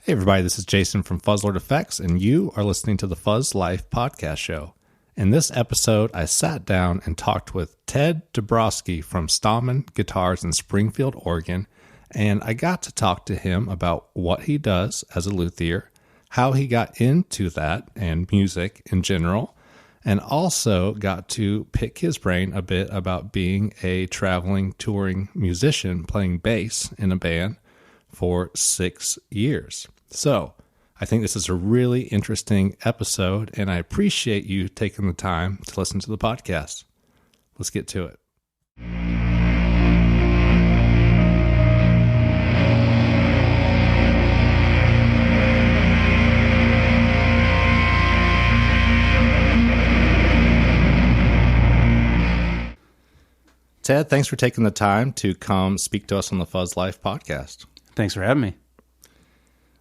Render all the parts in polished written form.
Hey everybody, this is Jason from Fuzzlord Effects, and you are listening to the Fuzz Life podcast show. In this episode, I sat down and talked with Ted Dubrawski from Stallman Guitars in Springfield, Oregon, and I got to talk to him about what he does as a luthier, how he got into that and music in general, and also got to pick his brain a bit about being a traveling, touring musician playing bass in a band for 6 years. So, I think this is a really interesting episode, and I appreciate you taking the time to listen to the podcast. Let's get to it. Ted, thanks for taking the time to come speak to us on the Fuzz Life podcast. Thanks for having me.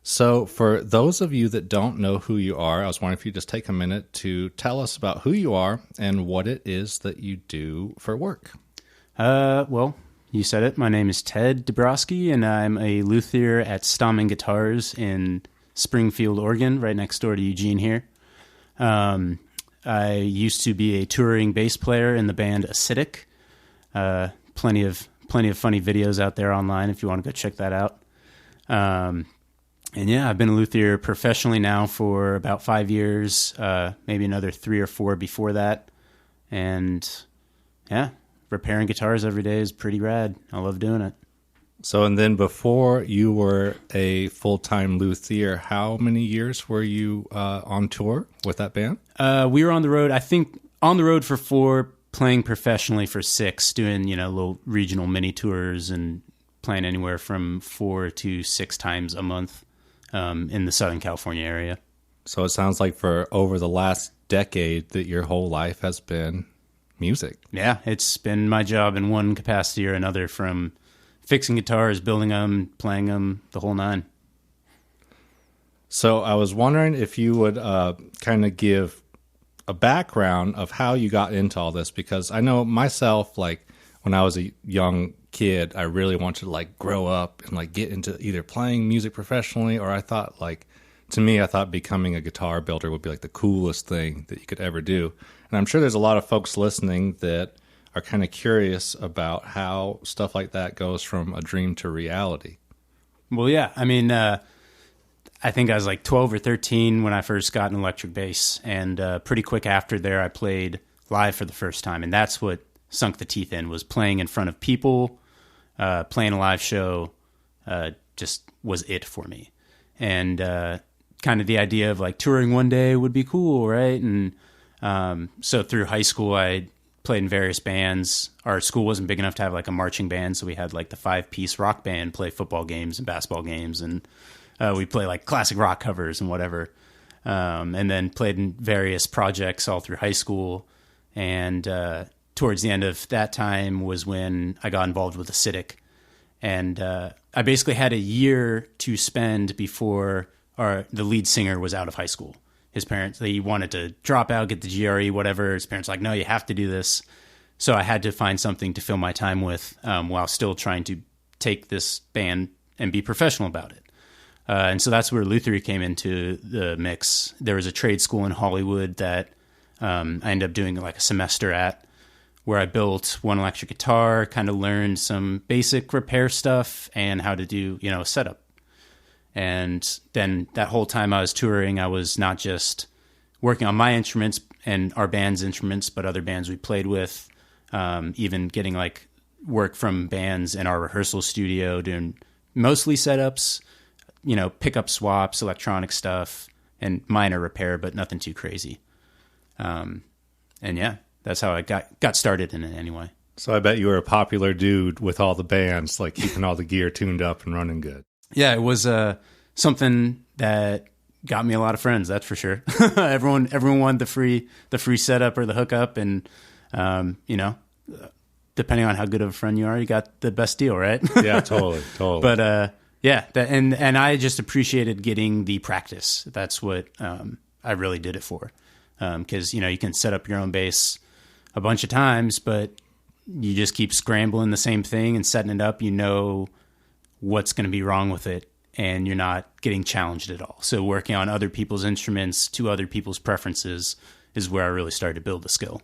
So for those of you that don't know who you are, I was wondering if you just take a minute to tell us about who you are and what it is that you do for work. Well, you said it. My name is Ted Dubrawski, and I'm a luthier at Stallman Guitars in Springfield, Oregon, right next door to Eugene here. I used to be a touring bass player in the band Acidic. Plenty of funny videos out there online if you want to go check that out. And yeah, I've been a luthier professionally now for about 5 years, maybe another 3 or 4 before that. And yeah, repairing guitars every day is pretty rad. I love doing it. So, and then before you were a full-time luthier, how many years were you on tour with that band? We were on the road, I think on the road for 4, playing professionally for 6, doing, little regional mini tours and playing anywhere from 4 to 6 times a month. In the Southern California area. So it sounds like for over the last decade that your whole life has been music. Yeah, it's been my job in one capacity or another, from fixing guitars, building them, playing them, the whole nine. So I was wondering if you would kind of give a background of how you got into all this, because I know myself, like when I was a young kid, I really wanted to grow up and get into either playing music professionally, or I thought becoming a guitar builder would be the coolest thing that you could ever do. And I'm sure there's a lot of folks listening that are kind of curious about how stuff like that goes from a dream to reality. Well, yeah. I mean, I think I was 12 or 13 when I first got an electric bass, and pretty quick after there I played live for the first time, and that's what sunk the teeth in, was playing in front of people. Playing a live show just was it for me. And kind of the idea of touring one day would be cool, right? And so through high school, I played in various bands. Our school wasn't big enough to have a marching band, so we had the 5-piece rock band play football games and basketball games, and we play classic rock covers and whatever. And then played in various projects all through high school. And towards the end of that time was when I got involved with Acidic. And I basically had a year to spend before the lead singer was out of high school. His parents, they wanted to drop out, get the GRE, whatever. His parents were like, no, you have to do this. So I had to find something to fill my time with while still trying to take this band and be professional about it. And so that's where Luthier came into the mix. There was a trade school in Hollywood that I ended up doing a semester at, where I built one electric guitar, kind of learned some basic repair stuff and how to do, a setup. And then that whole time I was touring, I was not just working on my instruments and our band's instruments, but other bands we played with, even getting work from bands in our rehearsal studio, doing mostly setups, pickup swaps, electronic stuff, and minor repair, but nothing too crazy. And yeah. That's how I got started in it anyway. So I bet you were a popular dude with all the bands, keeping all the gear tuned up and running good. Yeah, it was something that got me a lot of friends, that's for sure. Everyone wanted the free setup or the hookup, and depending on how good of a friend you are, you got the best deal, right? Yeah, totally. But yeah, and I just appreciated getting the practice. That's what I really did it for, because you can set up your own bass a bunch of times, but you just keep scrambling the same thing and setting it up. What's going to be wrong with it and you're not getting challenged at all. So working on other people's instruments to other people's preferences is where I really started to build the skill.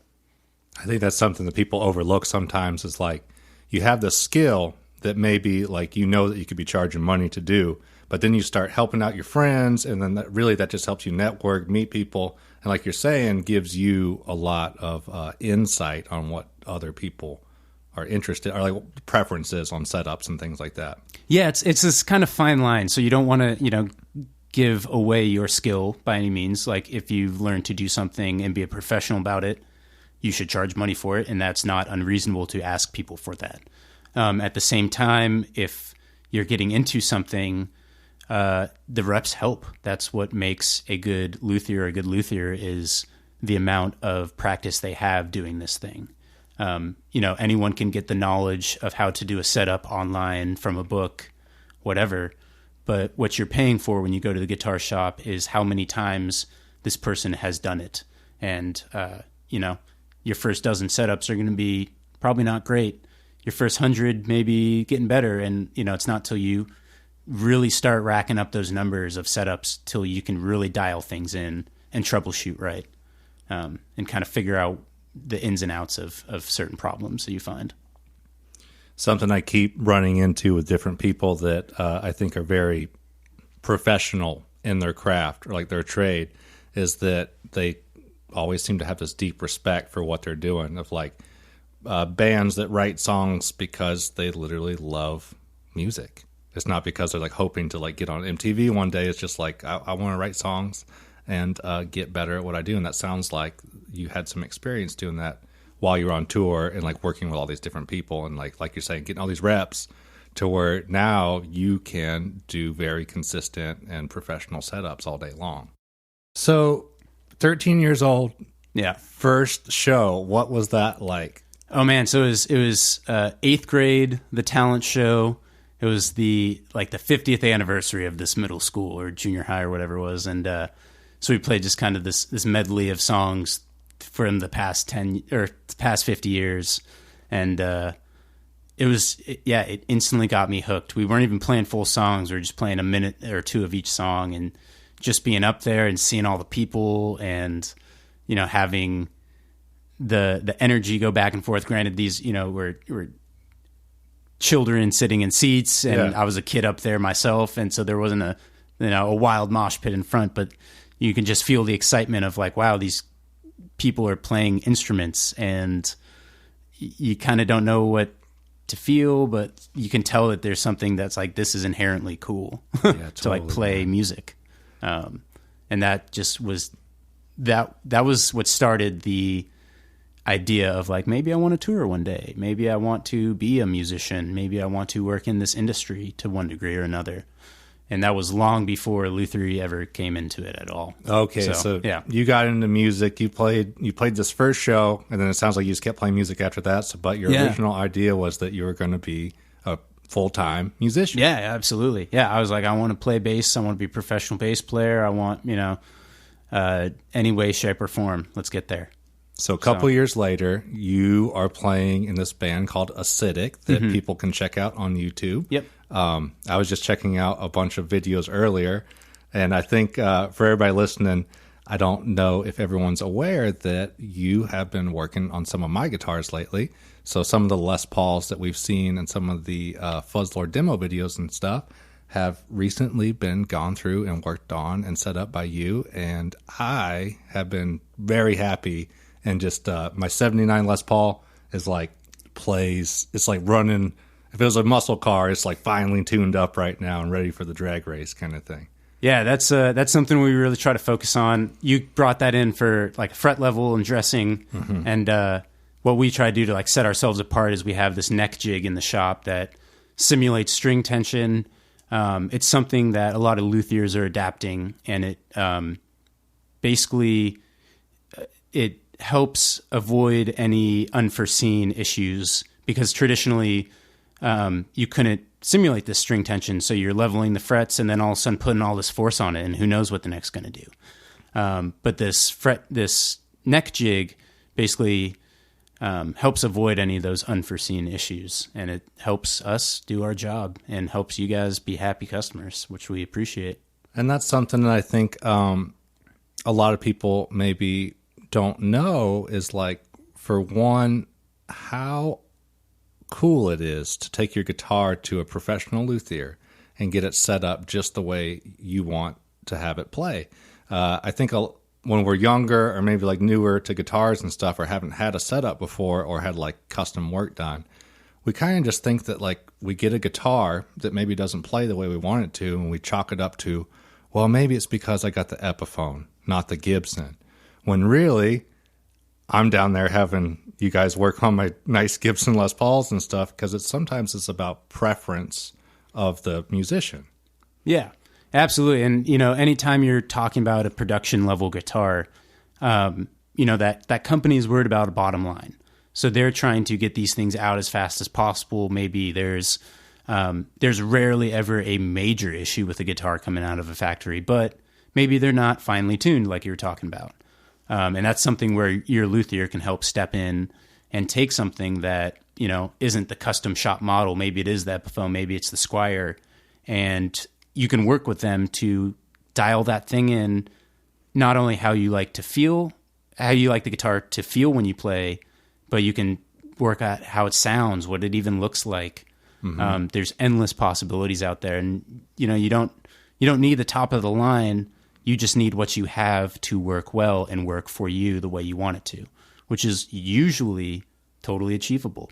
I think that's something that people overlook sometimes, is like, you have the skill that maybe like, you know, that you could be charging money to do, but then you start helping out your friends, and then that just helps you network, meet people, and like you're saying, gives you a lot of insight on what other people are interested, or like preferences on setups and things like that. Yeah, it's this kind of fine line. So you don't want to, give away your skill by any means. Like, if you've learned to do something and be a professional about it, you should charge money for it, and that's not unreasonable to ask people for that. At the same time, if you're getting into something, the reps help. That's what makes a good luthier a good luthier, is the amount of practice they have doing this thing. Anyone can get the knowledge of how to do a setup online from a book, whatever. But what you're paying for when you go to the guitar shop is how many times this person has done it. And, your first dozen setups are going to be probably not great. Your first 100 maybe getting better. And, it's not till you really start racking up those numbers of setups till you can really dial things in and troubleshoot right, and kind of figure out the ins and outs of certain problems that you find. Something I keep running into with different people that I think are very professional in their craft or like their trade is that they always seem to have this deep respect for what they're doing, of like bands that write songs because they literally love music. It's not because they're like hoping to like get on MTV one day. It's just like, I want to write songs and get better at what I do. And that sounds like you had some experience doing that while you were on tour and like working with all these different people and like you're saying, getting all these reps to where now you can do very consistent and professional setups all day long. So 13 years old. Yeah. First show. What was that like? Oh man. So it was 8th grade, the talent show. It was the 50th anniversary of this middle school or junior high or whatever it was. And so we played just kind of this medley of songs from the past 50 years. And it instantly got me hooked. We weren't even playing full songs. We were just playing a minute or two of each song, and just being up there and seeing all the people and, having the energy go back and forth. Granted, these, were children sitting in seats, and I was a kid up there myself. And so there wasn't a wild mosh pit in front, but you can just feel the excitement of like, wow, these people are playing instruments, and you kind of don't know what to feel, but you can tell that there's something that's like, this is inherently cool to like play music. And that just was, that was what started the idea of like, maybe I want to tour one day. Maybe I want to be a musician. Maybe I want to work in this industry to one degree or another. And that was long before Luthier ever came into it at all. Okay, so yeah, you got into music. You played this first show, and then it sounds like you just kept playing music after that. So, but your original idea was that you were going to be a full-time musician. Yeah, absolutely. Yeah, I was like, I want to play bass. I want to be a professional bass player. I want, any way, shape, or form. Let's get there. So a couple years later, you are playing in this band called Acidic that people can check out on YouTube. Yep. I was just checking out a bunch of videos earlier, and I think for everybody listening, I don't know if everyone's aware that you have been working on some of my guitars lately. So some of the Les Pauls that we've seen and some of the Fuzzlord demo videos and stuff have recently been gone through and worked on and set up by you, and I have been very happy. And just my 79 Les Paul is like plays. It's like running. If it was a muscle car, it's like finally tuned up right now and ready for the drag race kind of thing. Yeah, that's something we really try to focus on. You brought that in for like fret level and dressing, and what we try to do to like set ourselves apart is we have this neck jig in the shop that simulates string tension. It's something that a lot of luthiers are adapting, and it basically it helps avoid any unforeseen issues, because traditionally you couldn't simulate this string tension, so you're leveling the frets and then all of a sudden putting all this force on it, and who knows what the neck's going to do. But this neck jig basically helps avoid any of those unforeseen issues, and it helps us do our job and helps you guys be happy customers, which we appreciate. And that's something that I think a lot of people maybe don't know is like, for one, how cool it is to take your guitar to a professional luthier and get it set up just the way you want to have it play. I think when we're younger or maybe like newer to guitars and stuff, or haven't had a setup before or had like custom work done, we kind of just think that like we get a guitar that maybe doesn't play the way we want it to, and we chalk it up to, well, maybe it's because I got the Epiphone, not the Gibson. When really, I'm down there having you guys work on my nice Gibson Les Pauls and stuff, because sometimes it's about preference of the musician. Yeah, absolutely. And, anytime you're talking about a production level guitar, that company is worried about a bottom line. So they're trying to get these things out as fast as possible. Maybe there's rarely ever a major issue with a guitar coming out of a factory, but maybe they're not finely tuned like you were talking about. And that's something where your luthier can help step in and take something that, isn't the custom shop model. Maybe it is the Epiphone, maybe it's the Squier, and you can work with them to dial that thing in, not only how you like the guitar to feel when you play, but you can work out how it sounds, what it even looks like. Mm-hmm. There's endless possibilities out there, and you don't need the top of the line. You just need what you have to work well and work for you the way you want it to, which is usually totally achievable.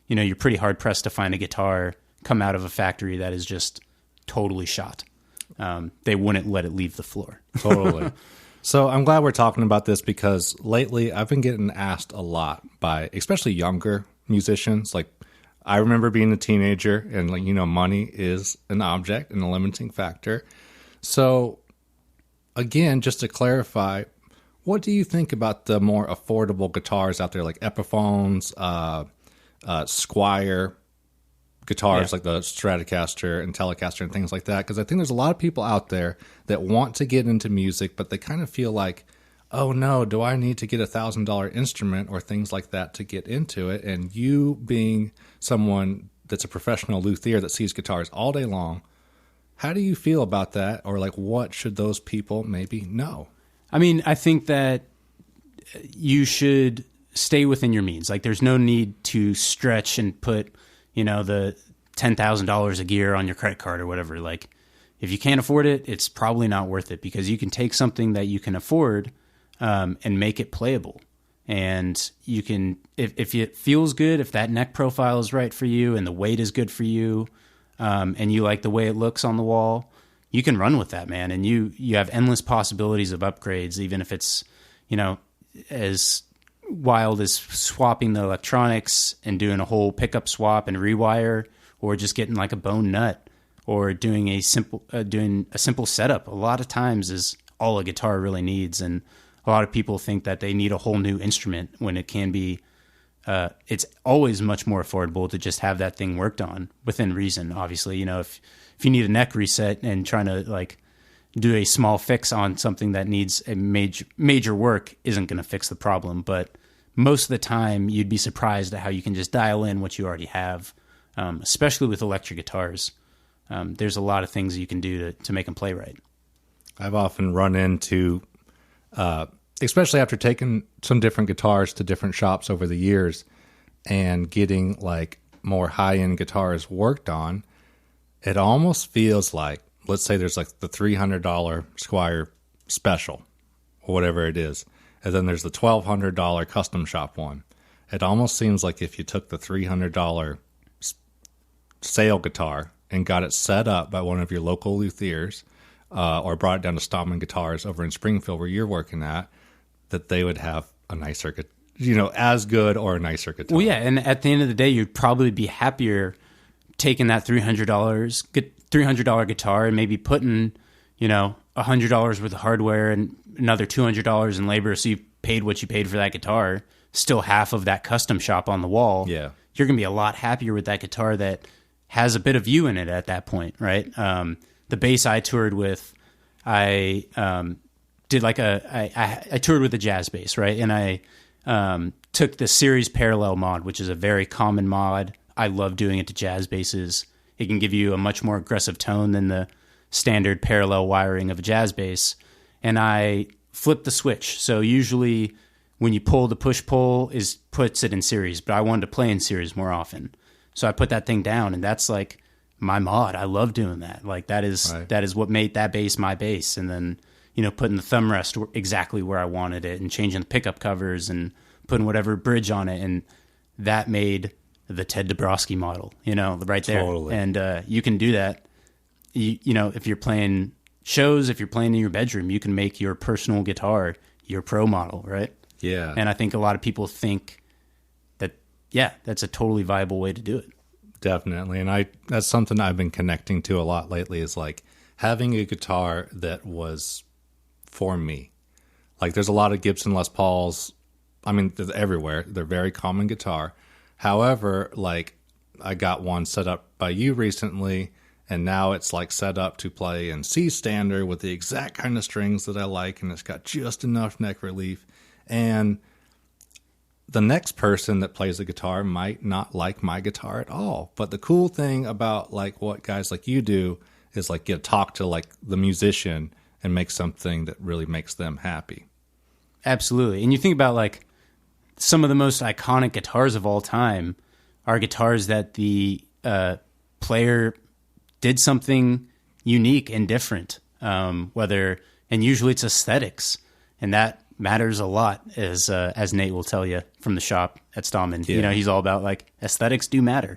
You're pretty hard pressed to find a guitar come out of a factory that is just totally shot. They wouldn't let it leave the floor. Totally. So I'm glad we're talking about this, because lately I've been getting asked a lot by especially younger musicians. Like, I remember being a teenager and money is an object and a limiting factor. So again, just to clarify, what do you think about the more affordable guitars out there, like Epiphones, Squier guitars, like the Stratocaster and Telecaster and things like that? Because I think there's a lot of people out there that want to get into music, but they kind of feel like, oh no, do I need to get $1,000 instrument or things like that to get into it? And you being someone that's a professional luthier that sees guitars all day long, how do you feel about that? Or like, what should those people maybe know? I mean, I think that you should stay within your means. Like, there's no need to stretch and put, the $10,000 a gear on your credit card or whatever. Like, if you can't afford it, it's probably not worth it, because you can take something that you can afford and make it playable. And you can, if it feels good, if that neck profile is right for you and the weight is good for you, and you like the way it looks on the wall, you can run with that, man. And you have endless possibilities of upgrades, even if it's, as wild as swapping the electronics and doing a whole pickup swap and rewire, or just getting like a bone nut, or doing a simple setup. A lot of times is all a guitar really needs. And a lot of people think that they need a whole new instrument, when it can be, it's always much more affordable to just have that thing worked on within reason. Obviously, if you need a neck reset and trying to like do a small fix on something that needs a major work isn't going to fix the problem. But most of the time, you'd be surprised at how you can just dial in what you already have, especially with electric guitars. There's a lot of things you can do to make them play right. I've often run into, especially after taking some different guitars to different shops over the years and getting like more high-end guitars worked on, it almost feels like, let's say there's like the $300 Squier Special or whatever it is, and then there's the $1,200 custom shop one. It almost seems like if you took the $300 sale guitar and got it set up by one of your local luthiers, or brought it down to Stallman Guitars over in Springfield where you're working at, that they would have a nicer, as good or a nicer guitar. Well, yeah, and at the end of the day, you'd probably be happier taking that $300 guitar and maybe putting, $100 worth of hardware and another $200 in labor, so you paid what you paid for that guitar, still half of that custom shop on the wall. Yeah, you're going to be a lot happier with that guitar that has a bit of you in it at that point, right? The bass I toured with, I toured with a jazz bass, right? And I took the series parallel mod, which is a very common mod. I love doing it to jazz basses. It can give you a much more aggressive tone than the standard parallel wiring of a jazz bass. And I flipped the switch. So usually when you pull, the push-pull puts it in series, but I wanted to play in series more often. So I put that thing down, and that's like my mod. I love doing that. Like that is what made that bass my bass. And then, putting the thumb rest exactly where I wanted it and changing the pickup covers and putting whatever bridge on it. And that made the Ted Dubrawski model, right there. Totally. And you can do that. If you're playing shows, if you're playing in your bedroom, you can make your personal guitar your pro model, right? Yeah. And I think a lot of people think that, that's a totally viable way to do it. Definitely. And that's something I've been connecting to a lot lately, is like having a guitar that was for me. Like there's a lot of Gibson Les Pauls. I mean, they're everywhere. They're very common guitar. However, like I got one set up by you recently, and now it's like set up to play in C standard with the exact kind of strings that I like, and it's got just enough neck relief. And the next person that plays the guitar might not like my guitar at all. But the cool thing about like what guys like you do is like get to talk to like the musician and make something that really makes them happy. Absolutely. And you think about like some of the most iconic guitars of all time are guitars that the player did something unique and different, and usually it's aesthetics, and that matters a lot, as Nate will tell you from the shop at Stallman. Yeah. He's all about like aesthetics do matter.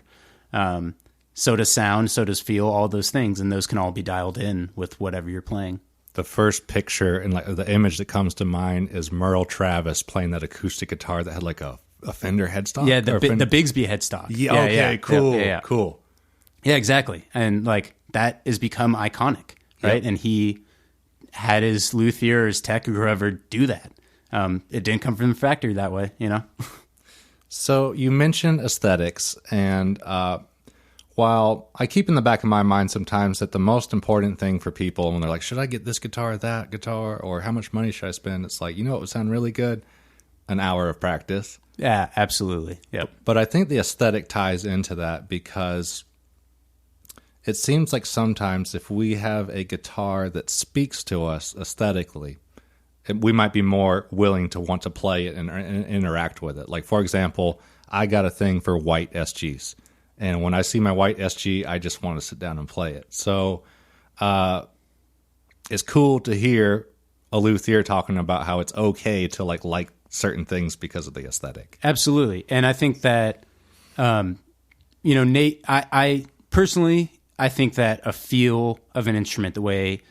So does sound, so does feel, all those things, and those can all be dialed in with whatever you're playing. The first picture and like the image that comes to mind is Merle Travis playing that acoustic guitar that had like a Fender headstock. Yeah, the Bigsby headstock. Yeah, okay, cool, cool. Yeah, exactly. And like that has become iconic, right? Yep. And he had his Luthier, his tech, or whoever do that. It didn't come from the factory that way, So you mentioned aesthetics, and while I keep in the back of my mind sometimes that the most important thing for people when they're like, should I get this guitar, that guitar, or how much money should I spend? It's like, what would sound really good? An hour of practice. Yeah, absolutely. Yep. But I think the aesthetic ties into that, because it seems like sometimes if we have a guitar that speaks to us aesthetically, we might be more willing to want to play it and interact with it. Like, for example, I got a thing for white SGs. And when I see my white SG, I just want to sit down and play it. So it's cool to hear a Luthier talking about how it's okay to like certain things because of the aesthetic. Absolutely. And I think that, Nate, I personally, I think that a feel of an instrument, the way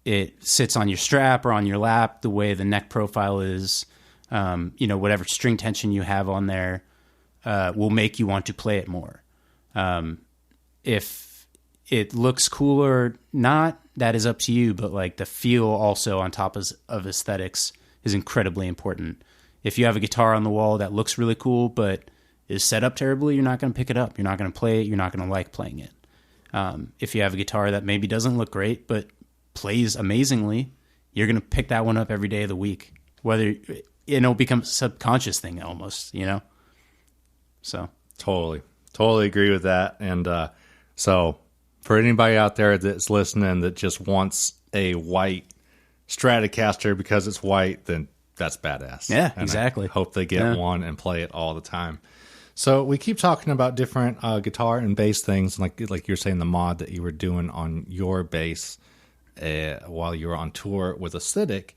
it sits on your strap or on your lap, the way the neck profile is, whatever string tension you have on there, will make you want to play it more. If it looks cool or not, that is up to you. But like the feel also on top of aesthetics is incredibly important. If you have a guitar on the wall that looks really cool, but is set up terribly, you're not going to pick it up. You're not going to play it. You're not going to like playing it. If you have a guitar that maybe doesn't look great, but plays amazingly, you're going to pick that one up every day of the week, whether it'll become a subconscious thing almost, So Totally agree with that. And so for anybody out there that's listening that just wants a white Stratocaster because it's white, then that's badass. Yeah, and exactly. I hope they get one and play it all the time. So we keep talking about different guitar and bass things, like you're saying the mod that you were doing on your bass while you were on tour with Acidic.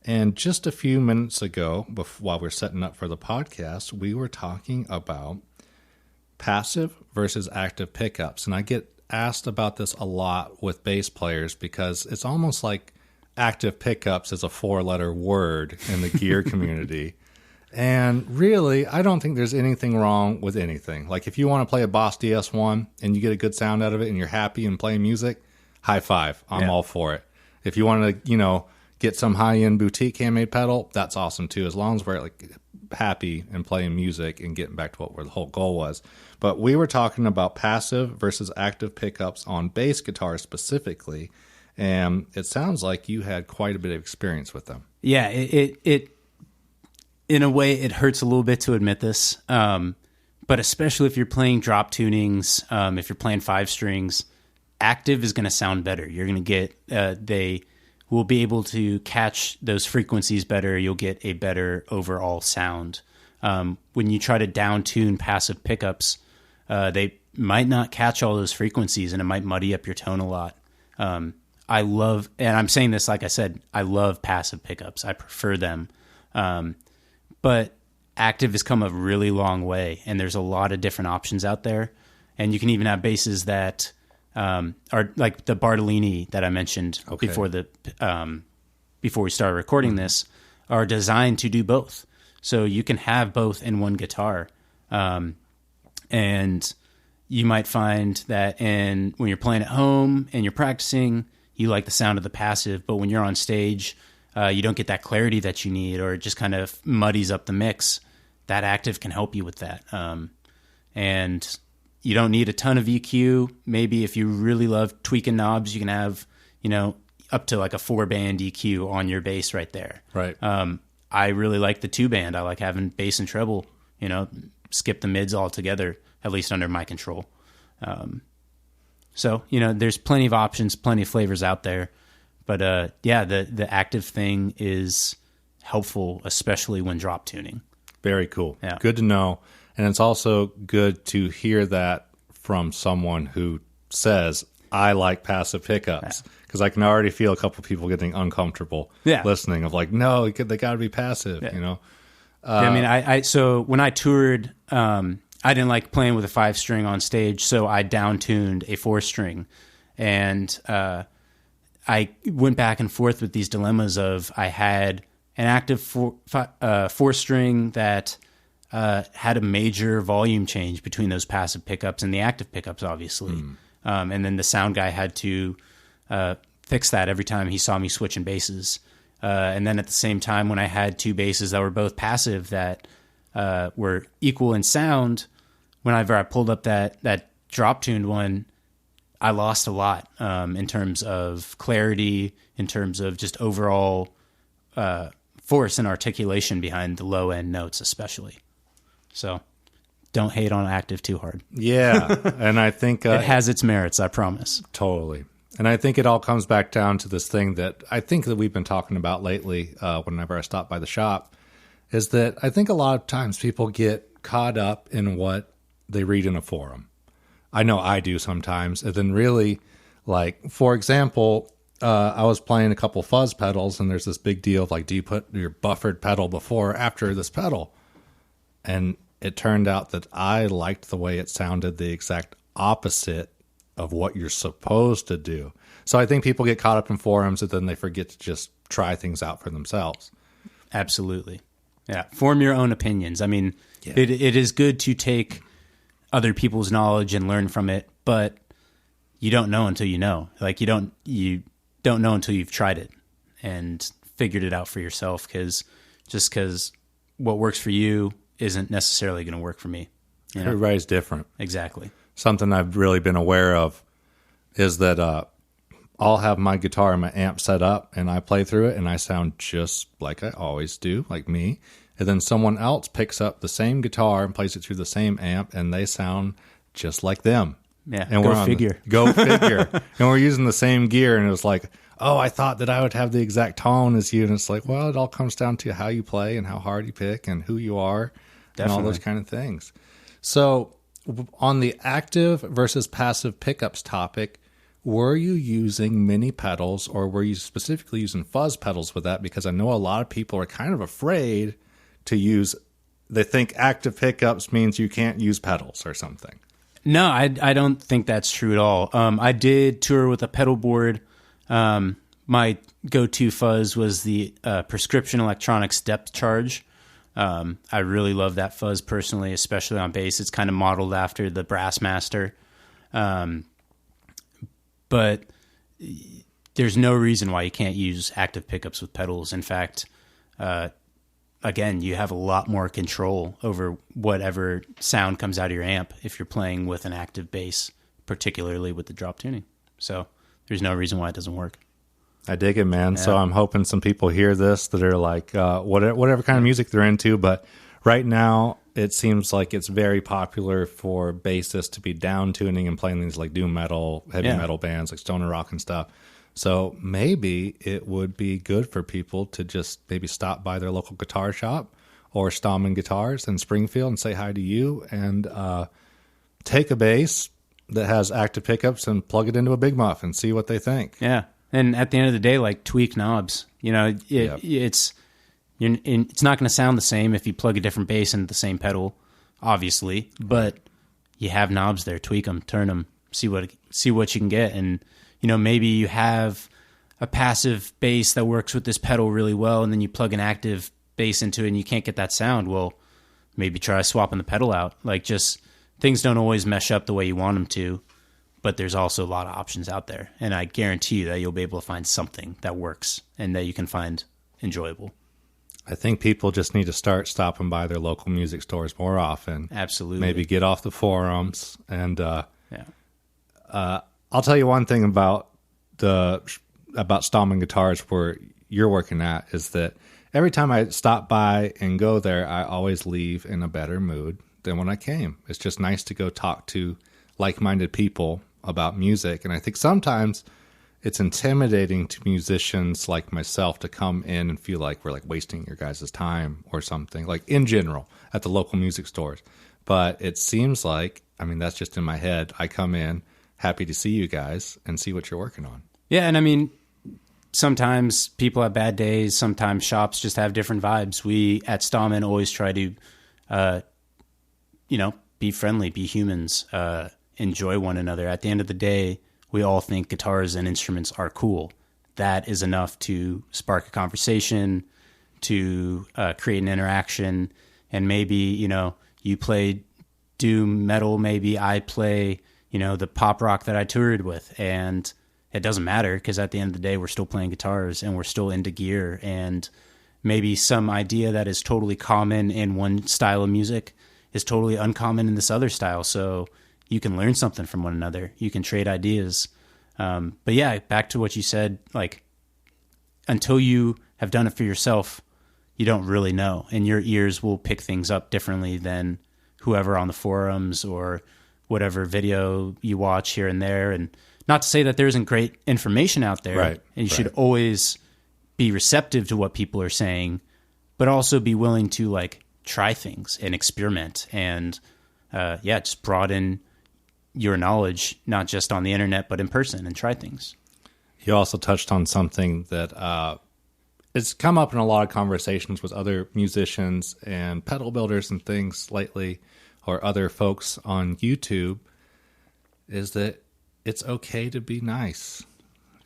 And just a few minutes ago, while we're setting up for the podcast, we were talking about passive versus active pickups. And I get asked about this a lot with bass players because it's almost like active pickups is a 4-letter word in the gear community. And really, I don't think there's anything wrong with anything. Like if you want to play a Boss DS1 and you get a good sound out of it and you're happy and playing music, high five. I'm all for it. If you want to, get some high-end boutique handmade pedal, that's awesome too, as long as we're like happy and playing music and getting back to what the whole goal was. But we were talking about passive versus active pickups on bass guitars specifically, and it sounds like you had quite a bit of experience with them. Yeah, in a way, it hurts a little bit to admit this, but especially if you're playing drop tunings, if you're playing 5 strings, active is going to sound better. You're going to get, they will be able to catch those frequencies better. You'll get a better overall sound. When you try to down tune passive pickups, they might not catch all those frequencies, and it might muddy up your tone a lot. I love, and I'm saying this, like I said, I love passive pickups. I prefer them. But active has come a really long way, and there's a lot of different options out there. And you can even have basses that are like the Bartolini that I mentioned before we started recording this, are designed to do both. So you can have both in one guitar. And you might find that when you're playing at home and you're practicing, you like the sound of the passive, but when you're on stage, you don't get that clarity that you need, or it just kind of muddies up the mix. That active can help you with that. And you don't need a ton of EQ. Maybe if you really love tweaking knobs, you can have, up to like a 4-band EQ on your bass right there. Right. I really like the 2-band. I like having bass and treble, skip the mids altogether, at least under my control. So, there's plenty of options, plenty of flavors out there. But the active thing is helpful, especially when drop tuning. Very cool. Yeah. Good to know. And it's also good to hear that from someone who says, I like passive pickups. Because I can already feel a couple of people getting uncomfortable listening of like, no, they got to be passive, So when I toured, I didn't like playing with a 5-string on stage, so I down-tuned a 4-string. And I went back and forth with these dilemmas of I had an active 4-string that had a major volume change between those passive pickups and the active pickups, obviously. And then the sound guy had to fix that every time he saw me switching basses. And then at the same time, when I had 2 basses that were both passive that were equal in sound, whenever I pulled up that drop-tuned one, I lost a lot in terms of clarity, in terms of just overall force and articulation behind the low-end notes especially. So don't hate on active too hard. Yeah, and I think it has its merits, I promise. Totally. And I think it all comes back down to this thing that I think that we've been talking about lately whenever I stop by the shop, is that I think a lot of times people get caught up in what they read in a forum. I know I do sometimes. And then really, like, for example, I was playing a couple fuzz pedals, and there's this big deal of like, do you put your buffered pedal before or after this pedal? And it turned out that I liked the way it sounded the exact opposite of what you're supposed to do. So I think people get caught up in forums and then they forget to just try things out for themselves. Absolutely. Yeah. Form your own opinions. I mean, it is good to take other people's knowledge and learn from it, but you don't know until you know. Like you don't know until you've tried it and figured it out for yourself, because what works for you isn't necessarily going to work for me. Everybody's different. Exactly. Something I've really been aware of is that I'll have my guitar and my amp set up, and I play through it, and I sound just like I always do, like me. And then someone else picks up the same guitar and plays it through the same amp, and they sound just like them. Yeah, and go figure. Go figure. And we're using the same gear, and it was like, oh, I thought that I would have the exact tone as you. And it's like, well, it all comes down to how you play and how hard you pick and who you are. Definitely. And all those kind of things. So on the active versus passive pickups topic, were you using mini pedals, or were you specifically using fuzz pedals with that? Because I know a lot of people are kind of afraid to use, they think active pickups means you can't use pedals or something. No, I don't think that's true at all. I did tour with a pedal board. My go-to fuzz was the Prescription Electronics Depth Charge. I really love that fuzz personally, especially on bass. It's kind of modeled after the Brassmaster. But there's no reason why you can't use active pickups with pedals. In fact, again, you have a lot more control over whatever sound comes out of your amp if you're playing with an active bass, particularly with the drop tuning. So there's no reason why it doesn't work. I dig it, man. Yeah. So I'm hoping some people hear this that are like, whatever kind of music they're into. But right now, it seems like it's very popular for bassists to be down tuning and playing these like doom metal, heavy metal bands like stoner rock and stuff. So maybe it would be good for people to just maybe stop by their local guitar shop or Stallman Guitars in Springfield and say hi to you and take a bass that has active pickups and plug it into a Big Muff and see what they think. Yeah. And at the end of the day, like, tweak knobs. You know, it's not going to sound the same if you plug a different bass into the same pedal, obviously. But you have knobs there. Tweak them, turn them, see what you can get. And you know, maybe you have a passive bass that works with this pedal really well, and then you plug an active bass into it, and you can't get that sound. Well, maybe try swapping the pedal out. Like, just things don't always mesh up the way you want them to. But there's also a lot of options out there. And I guarantee you that you'll be able to find something that works and that you can find enjoyable. I think people just need to start stopping by their local music stores more often. Absolutely. Maybe get off the forums. And I'll tell you one thing about Stallman Guitars where you're working at is that every time I stop by and go there, I always leave in a better mood than when I came. It's just nice to go talk to like-minded people about music. And I think sometimes it's intimidating to musicians like myself to come in and feel like we're like wasting your guys' time or something, like in general at the local music stores. But it seems like, I mean, that's just in my head. I come in happy to see you guys and see what you're working on. Yeah. And I mean, sometimes people have bad days. Sometimes shops just have different vibes. We at Stallman always try to, be friendly, be humans, enjoy one another. At the end of the day, we all think guitars and instruments are cool. That is enough to spark a conversation, to create an interaction. And maybe, you play doom metal, maybe I play, the pop rock that I toured with. And it doesn't matter because at the end of the day, we're still playing guitars and we're still into gear. And maybe some idea that is totally common in one style of music is totally uncommon in this other style. So you can learn something from one another. You can trade ideas. But yeah, back to what you said, like, until you have done it for yourself, you don't really know. And your ears will pick things up differently than whoever on the forums or whatever video you watch here and there. And not to say that there isn't great information out there. Right. And you should always be receptive to what people are saying, but also be willing to, like, try things and experiment and, just broaden your knowledge, not just on the internet, but in person, and try things. You also touched on something that it's come up in a lot of conversations with other musicians and pedal builders and things lately, or other folks on YouTube, is that it's okay to be nice.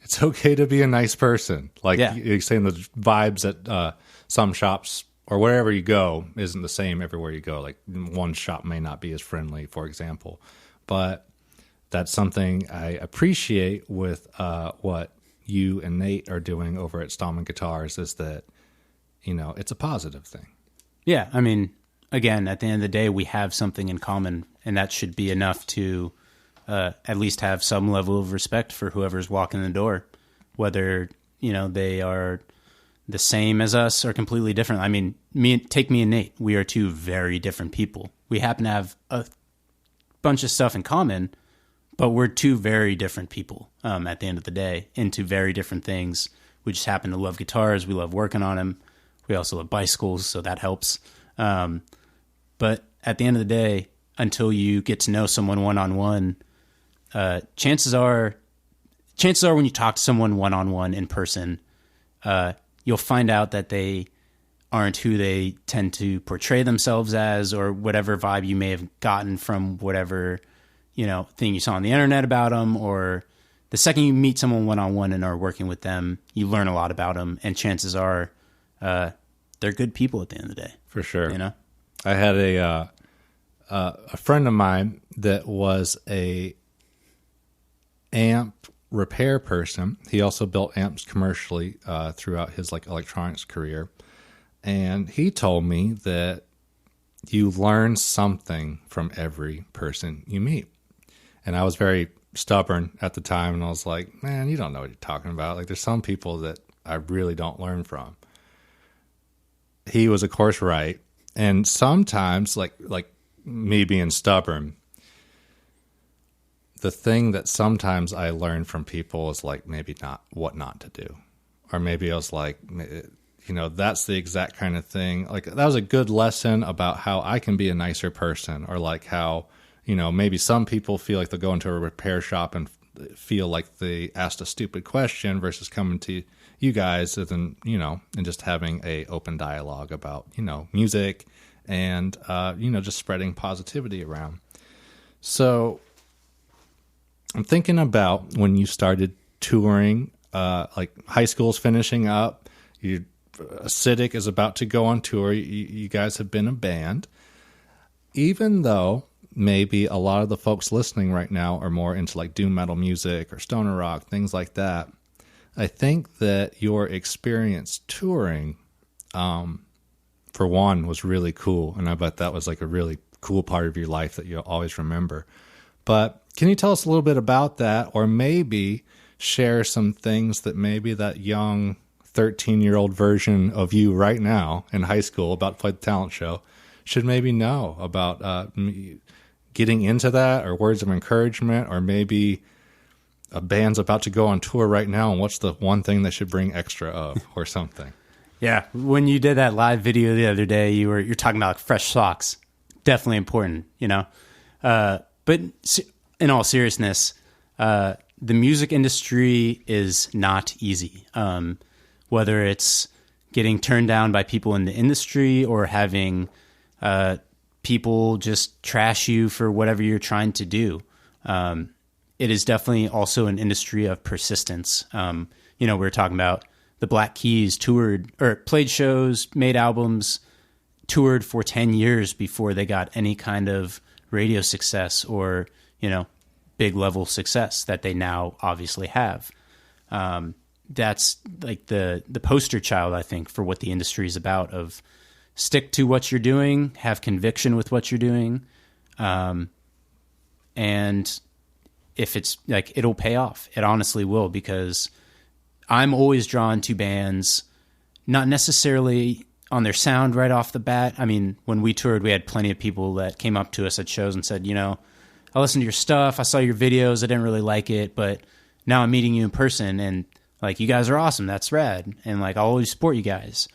It's okay to be a nice person. Like you're saying, the vibes at some shops or wherever you go isn't the same everywhere you go. Like one shop may not be as friendly, for example. But that's something I appreciate with what you and Nate are doing over at Stallman Guitars, is that, it's a positive thing. Yeah. I mean, again, at the end of the day, we have something in common, and that should be enough to at least have some level of respect for whoever's walking the door, whether, they are the same as us or completely different. I mean, take me and Nate. We are two very different people. We happen to have a bunch of stuff in common, but we're two very different people at the end of the day, into very different things. We just happen to love guitars. We love working on them. We also love bicycles, so that helps. But at the end of the day, until you get to know someone one-on-one, chances are when you talk to someone one-on-one in person, you'll find out that they aren't who they tend to portray themselves as, or whatever vibe you may have gotten from whatever, thing you saw on the internet about them. Or the second you meet someone one-on-one and are working with them, you learn a lot about them, and chances are they're good people at the end of the day. For sure. I had a friend of mine that was a amp repair person. He also built amps commercially throughout his electronics career. And he told me that you learn something from every person you meet. And I was very stubborn at the time, and I was like, man, you don't know what you're talking about. Like, there's some people that I really don't learn from. He was, of course, right. And sometimes, like me being stubborn, the thing that sometimes I learn from people is like maybe not what not to do. Or maybe I was like, you know, that's the exact kind of thing. Like, that was a good lesson about how I can be a nicer person, or like how, you know, maybe some people feel like they'll go into a repair shop and feel like they asked a stupid question versus coming to you guys and, you know, and just having a open dialogue about, you know, music and, you know, just spreading positivity around. So I'm thinking about when you started touring, like high school's finishing up, Acidic is about to go on tour. You guys have been a band. Even though maybe a lot of the folks listening right now are more into like doom metal music or stoner rock, things like that, I think that your experience touring, for one, was really cool. And I bet that was like a really cool part of your life that you'll always remember. But can you tell us a little bit about that, or maybe share some things that maybe that young 13-year-old version of you right now in high school about to play the talent show should maybe know about getting into that, or words of encouragement, or maybe a band's about to go on tour right now and what's the one thing they should bring extra of or something. Yeah, when you did that live video the other day, you're talking about like fresh socks. Definitely important, you know. But in all seriousness, the music industry is not easy. Whether it's getting turned down by people in the industry or having people just trash you for whatever you're trying to do. It is definitely also an industry of persistence. You know, we were talking about the Black Keys toured or played shows, made albums, toured for 10 years before they got any kind of radio success or, you know, big level success that they now obviously have. That's like the poster child, I think, for what the industry is about, of stick to what you're doing, have conviction with what you're doing. And if it's like, it'll pay off. It honestly will, because I'm always drawn to bands, not necessarily on their sound right off the bat. I mean, when we toured, we had plenty of people that came up to us at shows and said, you know, I listened to your stuff. I saw your videos. I didn't really like it, but now I'm meeting you in person and like, you guys are awesome. That's rad. And like, I'll always support you guys.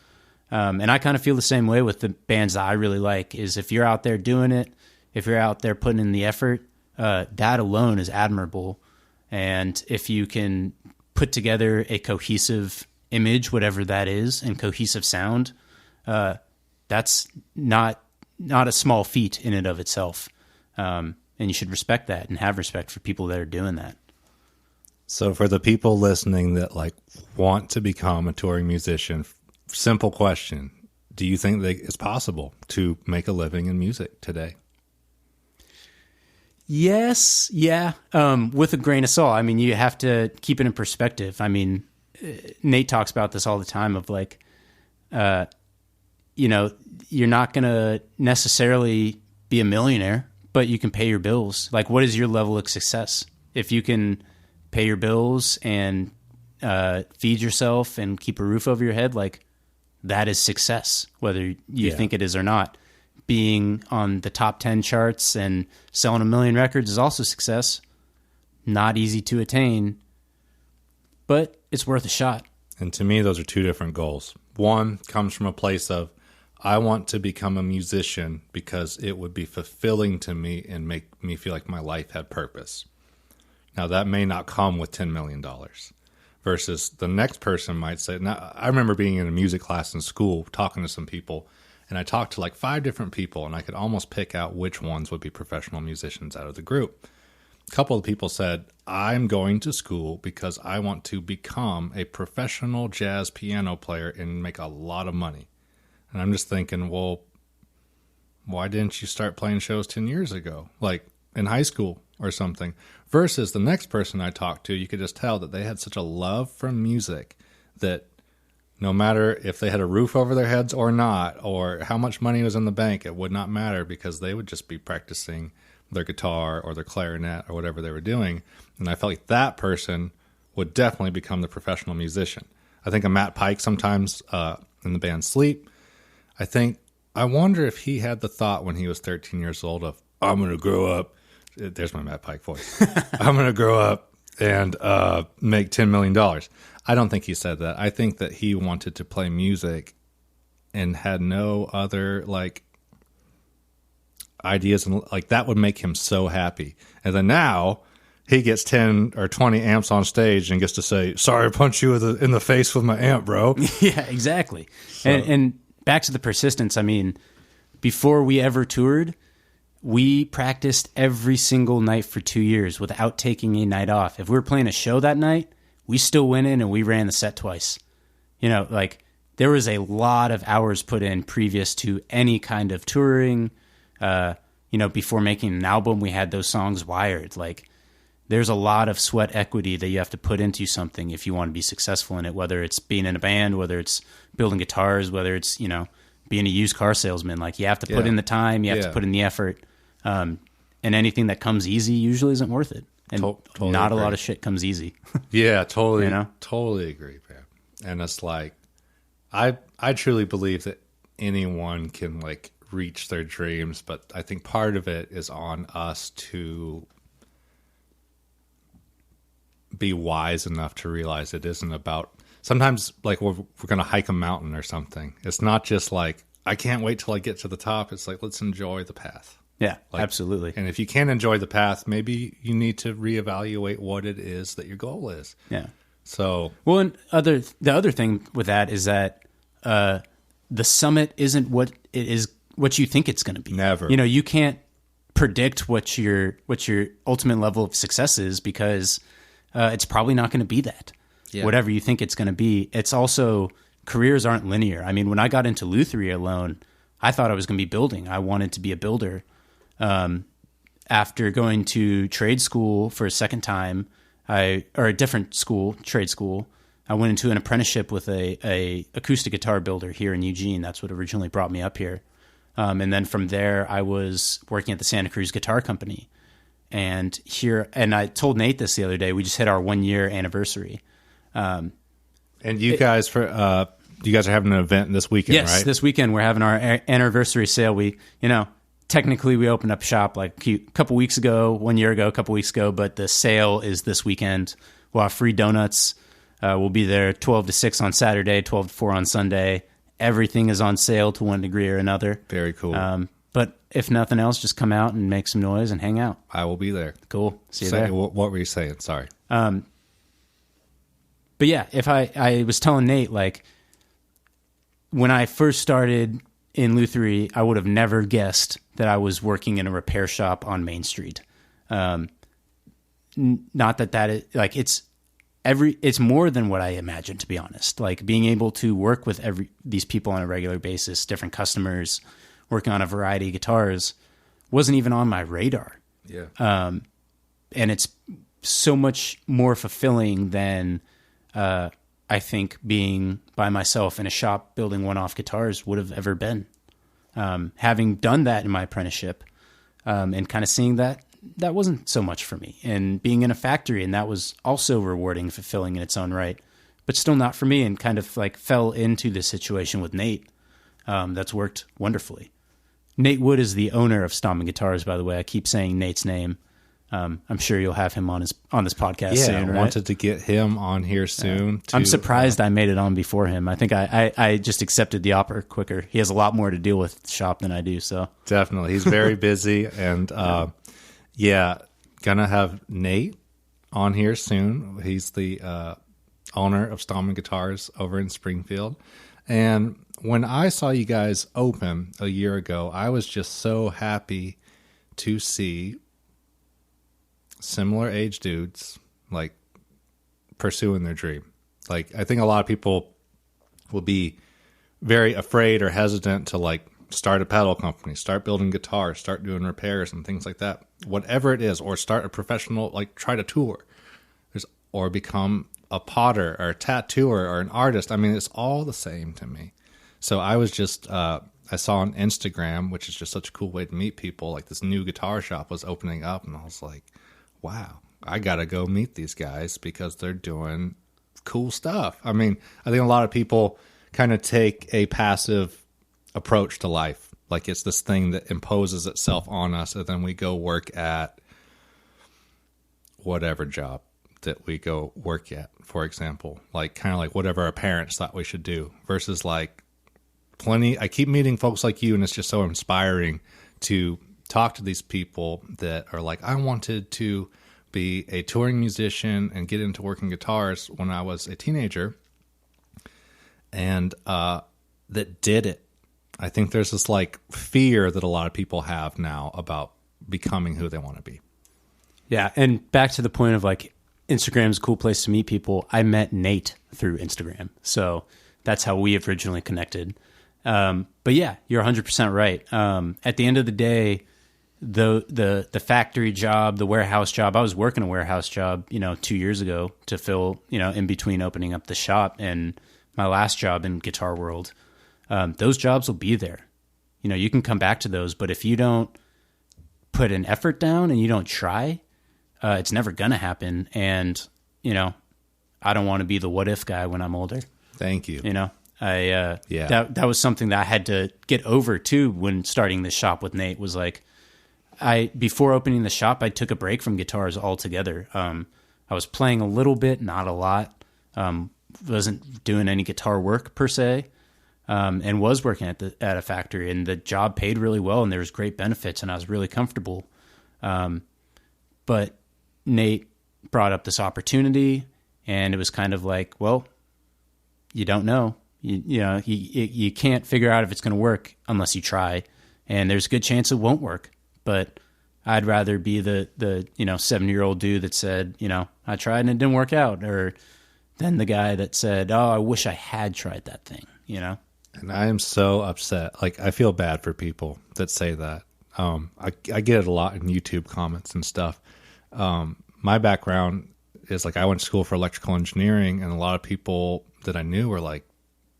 And I kind of feel the same way with the bands that I really like, is if you're out there doing it, if you're out there putting in the effort, that alone is admirable. And if you can put together a cohesive image, whatever that is, and cohesive sound, that's not a small feat in and of itself. And you should respect that and have respect for people that are doing that. So for the people listening that like want to become a touring musician, simple question: do you think that it's possible to make a living in music today? Yes. Yeah. With a grain of salt. I mean, you have to keep it in perspective. I mean, Nate talks about this all the time of like, you know, you're not going to necessarily be a millionaire, but you can pay your bills. Like, what is your level of success? If you can pay your bills and feed yourself and keep a roof over your head, like, that is success, whether you think it is or not. Being on the top 10 charts and selling 1 million records is also success. Not easy to attain, but it's worth a shot. And to me, those are two different goals. One comes from a place of, I want to become a musician because it would be fulfilling to me and make me feel like my life had purpose. Now, that may not come with $10 million. Versus the next person might say, now, I remember being in a music class in school, talking to some people, and I talked to like 5 different people, and I could almost pick out which ones would be professional musicians out of the group. A couple of people said, I'm going to school because I want to become a professional jazz piano player and make a lot of money. And I'm just thinking, well, why didn't you start playing shows 10 years ago, like in high school or something? Versus the next person I talked to, you could just tell that they had such a love for music that no matter if they had a roof over their heads or not, or how much money was in the bank, it would not matter because they would just be practicing their guitar or their clarinet or whatever they were doing. And I felt like that person would definitely become the professional musician. I think of Matt Pike sometimes in the band Sleep. I wonder if he had the thought when he was 13 years old of, I'm going to grow up. There's my Matt Pike voice. I'm going to grow up and make $10 million. I don't think he said that. I think that he wanted to play music and had no other like ideas, and like that would make him so happy. And then now he gets 10 or 20 amps on stage and gets to say, sorry, I punched you in the face with my amp, bro. Yeah, exactly. So. And back to the persistence. I mean, before we ever toured, we practiced every single night for 2 years without taking a night off. If we were playing a show that night, we still went in and we ran the set twice. You know, like there was a lot of hours put in previous to any kind of touring. You know, before making an album, we had those songs wired. Like there's a lot of sweat equity that you have to put into something if you want to be successful in it, whether it's being in a band, whether it's building guitars, whether it's, you know, being a used car salesman. Like you have to put in the time, you have to put in the effort. And anything that comes easy usually isn't worth it. And totally not agree. A lot of shit comes easy. Yeah, totally. You know? Totally agree, man. And it's like, I truly believe that anyone can like reach their dreams, but I think part of it is on us to be wise enough to realize it isn't about, sometimes like we're going to hike a mountain or something. It's not just like, I can't wait till I get to the top. It's like, let's enjoy the path. Yeah, like, absolutely. And if you can't enjoy the path, maybe you need to reevaluate what it is that your goal is. Yeah. So, well, and the other thing with that is that the summit isn't what it is, what you think it's going to be. Never. You know, you can't predict what your ultimate level of success is because it's probably not going to be that. Yeah. Whatever you think it's going to be. It's also, careers aren't linear. I mean, when I got into Luthier alone, I thought I was going to be building. I wanted to be a builder. After going to trade school for a second time, or a different school, trade school, I went into an apprenticeship with a acoustic guitar builder here in Eugene. That's what originally brought me up here. And then from there, I was working at the Santa Cruz Guitar Company. And I told Nate this the other day, we just hit our 1 year anniversary. And you guys are having an event this weekend, yes, right? Yes, this weekend we're having our anniversary sale. Technically we opened up shop like a couple weeks ago, 1 year ago, a couple weeks ago, but the sale is this weekend. We'll have free donuts. We'll be there 12 to 6 on Saturday, 12 to 4 on Sunday. Everything is on sale to one degree or another. Very cool. But if nothing else, just come out and make some noise and hang out. I will be there. Cool. See you there. What were you saying? Sorry. But yeah, if I was telling Nate, like, when I first started in Luthier, I would have never guessed that I was working in a repair shop on Main Street. Not that is like it's more than what I imagined, to be honest. Like being able to work with these people on a regular basis, different customers, working on a variety of guitars, wasn't even on my radar. Yeah. And it's so much more fulfilling than I think being by myself in a shop building one-off guitars would have ever been. Having done that in my apprenticeship and kind of seeing that wasn't so much for me. And being in a factory, and that was also rewarding, fulfilling in its own right, but still not for me, and kind of like fell into this situation with Nate that's worked wonderfully. Nate Wood is the owner of Stomping Guitars, by the way. I keep saying Nate's name. I'm sure you'll have him on this podcast soon, right? I wanted to get him on here soon. I'm surprised I made it on before him. I think I just accepted the offer quicker. He has a lot more to deal with shop than I do. So definitely. He's very busy. And gonna have Nate on here soon. He's the owner of Stomping Guitars over in Springfield. And when I saw you guys open a year ago, I was just so happy to see similar age dudes like pursuing their dream. Like, I think a lot of people will be very afraid or hesitant to like start a pedal company, start building guitars, start doing repairs and things like that, whatever it is, or start a professional, like try to tour or become a potter or a tattooer or an artist. I mean, it's all the same to me. So I was just I saw on Instagram, which is just such a cool way to meet people, like this new guitar shop was opening up, and I was like, wow, I got to go meet these guys because they're doing cool stuff. I mean, I think a lot of people kind of take a passive approach to life. Like it's this thing that imposes itself on us, and then we go work at whatever job that we go work at, for example, like kind of like whatever our parents thought we should do, versus like I keep meeting folks like you, and it's just so inspiring to talk to these people that are like, I wanted to be a touring musician and get into working guitars when I was a teenager, and that did it. I think there's this like fear that a lot of people have now about becoming who they want to be. Yeah. And back to the point of like, Instagram's a cool place to meet people. I met Nate through Instagram. So that's how we originally connected. But yeah, you're 100% right. At the end of the day, the factory job, the warehouse job, I was working a warehouse job, 2 years ago to fill, in between opening up the shop and my last job in Guitar World. Those jobs will be there. You can come back to those, but if you don't put an effort down and you don't try, it's never going to happen. And, I don't want to be the what if guy when I'm older. Thank you. That was something that I had to get over too when starting this shop with Nate. Was like, before opening the shop, I took a break from guitars altogether. I was playing a little bit, not a lot. Wasn't doing any guitar work per se, and was working at a factory, and the job paid really well, and there was great benefits, and I was really comfortable. But Nate brought up this opportunity, and it was kind of like, well, you don't know. You can't figure out if it's going to work unless you try, and there's a good chance it won't work. But I'd rather be the 70-year-old dude that said, I tried and it didn't work out, or than the guy that said, oh, I wish I had tried that thing, And I am so upset. Like, I feel bad for people that say that. I get it a lot in YouTube comments and stuff. My background is like, I went to school for electrical engineering, and a lot of people that I knew were like,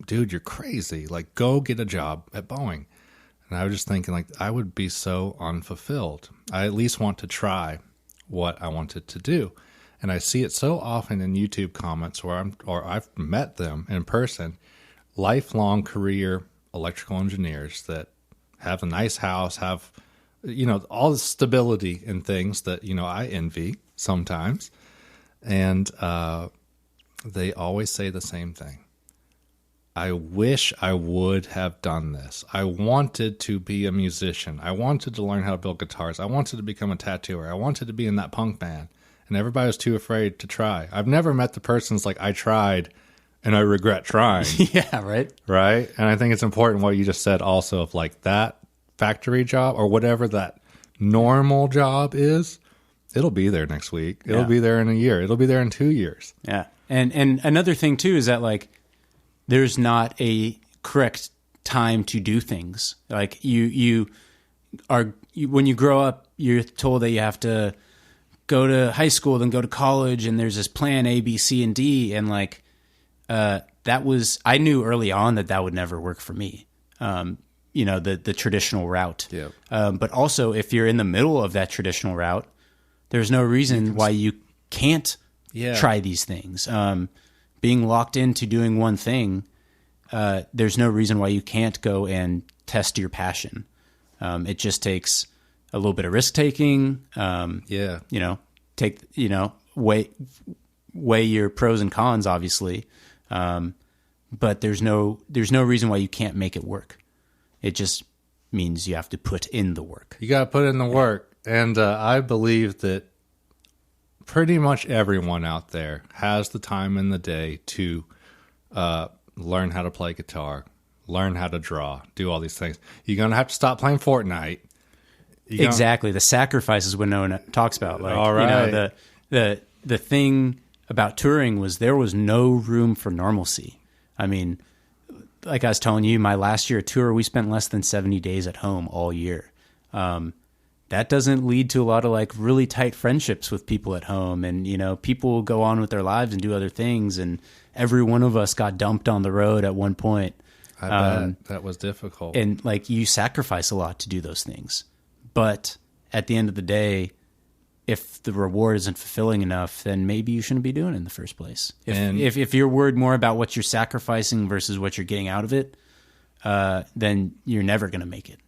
dude, you're crazy. Like, go get a job at Boeing. And I was just thinking, like, I would be so unfulfilled. I at least want to try what I wanted to do. And I see it so often in YouTube comments or I've met them in person, lifelong career electrical engineers that have a nice house, have, all the stability and things that, I envy sometimes. And they always say the same thing. I wish I would have done this. I wanted to be a musician. I wanted to learn how to build guitars. I wanted to become a tattooer. I wanted to be in that punk band. And everybody was too afraid to try. I've never met the person's like, I tried and I regret trying. Yeah, right. Right? And I think it's important what you just said also of like that factory job or whatever that normal job is, it'll be there next week. It'll be there in a year. It'll be there in 2 years. Yeah. And another thing too is that like there's not a correct time to do things. Like when you grow up, you're told that you have to go to high school, then go to college, and there's this plan A, B, C, and D, and like I knew early on that would never work for me. The traditional route. Yeah. But also, if you're in the middle of that traditional route, there's no reason why you can't try these things. Being locked into doing one thing, there's no reason why you can't go and test your passion. It just takes a little bit of risk taking. Weigh your pros and cons, obviously. But there's no reason why you can't make it work. It just means you have to put in the work. You got to put in the work. And I believe that pretty much everyone out there has the time in the day to learn how to play guitar, learn how to draw, do all these things. You're going to have to stop playing Fortnite. Exactly. The sacrifice is what no one talks about. Like, all right. The thing about touring was there was no room for normalcy. I mean, like I was telling you, my last year tour, we spent less than 70 days at home all year. That doesn't lead to a lot of like really tight friendships with people at home. And, people go on with their lives and do other things. And every one of us got dumped on the road at one point. I bet that was difficult. And like you sacrifice a lot to do those things. But at the end of the day, if the reward isn't fulfilling enough, then maybe you shouldn't be doing it in the first place. If you're worried more about what you're sacrificing versus what you're getting out of it, then you're never going to make it.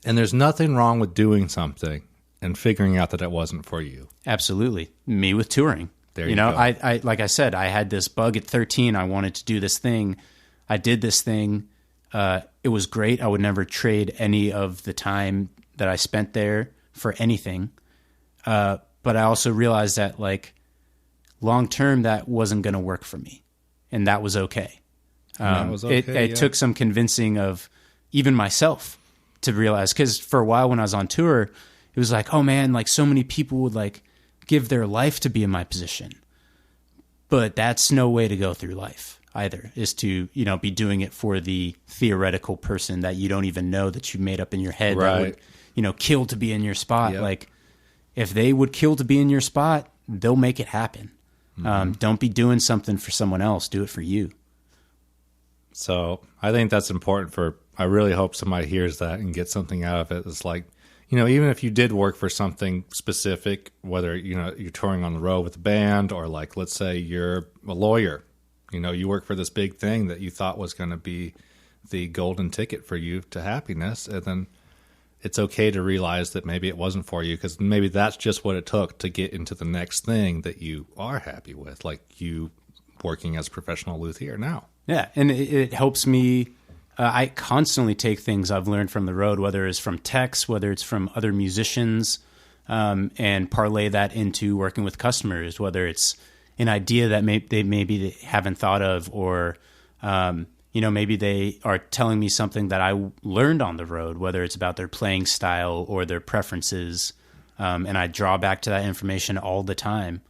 And there's nothing wrong with doing something and figuring out that it wasn't for you. Absolutely. Me with touring. There you go. I like I said, I had this bug at 13. I wanted to do this thing. I did this thing. It was great. I would never trade any of the time that I spent there for anything. But I also realized that like long term, that wasn't going to work for me, and that was okay. It took some convincing of even myself to realize, because for a while when I was on tour, it was like, oh man, like so many people would like give their life to be in my position, but that's no way to go through life either, is to, be doing it for the theoretical person that you don't even know that you made up in your head, right, that would, kill to be in your spot. Yep. Like if they would kill to be in your spot, they'll make it happen. Mm-hmm. Don't be doing something for someone else. Do it for you. So I think that's important I really hope somebody hears that and gets something out of it. It's like, even if you did work for something specific, whether, you're touring on the road with a band, or like, let's say you're a lawyer, you work for this big thing that you thought was going to be the golden ticket for you to happiness. And then it's okay to realize that maybe it wasn't for you, because maybe that's just what it took to get into the next thing that you are happy with, like you working as a professional luthier now. Yeah, and it helps me. I constantly take things I've learned from the road, whether it's from techs, whether it's from other musicians, and parlay that into working with customers, whether it's an idea that maybe they haven't thought of, or maybe they are telling me something that I learned on the road, whether it's about their playing style or their preferences, and I draw back to that information all the time.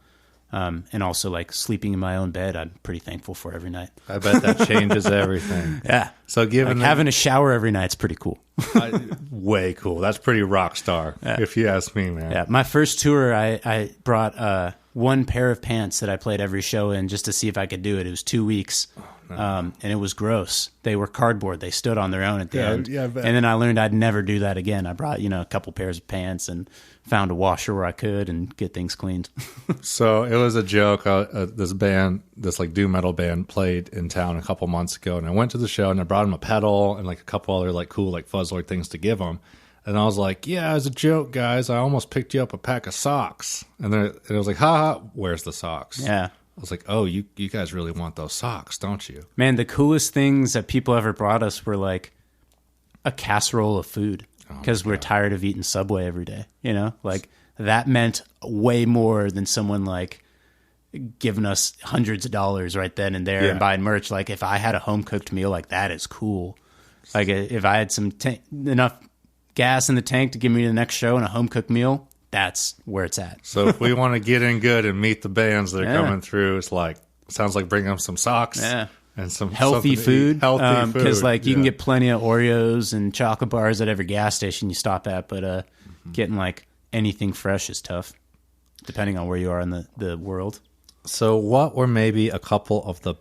And also like sleeping in my own bed, I'm pretty thankful for every night. I bet that changes everything. Yeah. So having a shower every night's pretty cool. Way cool. That's pretty rock star, if you ask me, man. Yeah. My first tour, I brought one pair of pants that I played every show in just to see if I could do it. It was 2 weeks. And it was gross. They were cardboard. They stood on their own at the end. Yeah, and then I learned I'd never do that again. I brought, a couple pairs of pants and found a washer where I could and get things cleaned. So it was a joke. This band, this like doom metal band, played in town a couple months ago, and I went to the show and I brought them a pedal and like a couple other like cool like Fuzzlord things to give them. And I was like, yeah, as a joke, guys, I almost picked you up a pack of socks. And it was like, haha, where's the socks? Yeah. I was like, oh, you guys really want those socks, don't you? Man, the coolest things that people ever brought us were like a casserole of food, because we're tired of eating Subway every day. Like that meant way more than someone like giving us hundreds of dollars right then and there and buying merch. Like if I had a home cooked meal, like that is cool. Like if I had enough gas in the tank to give me the next show and a home cooked meal, that's where it's at. So if we want to get in good and meet the bands that are coming through, sounds like bring them some socks and some healthy food. Healthy food. Because you can get plenty of Oreos and chocolate bars at every gas station you stop at, but getting like anything fresh is tough, depending on where you are in the world. So what were maybe a couple of the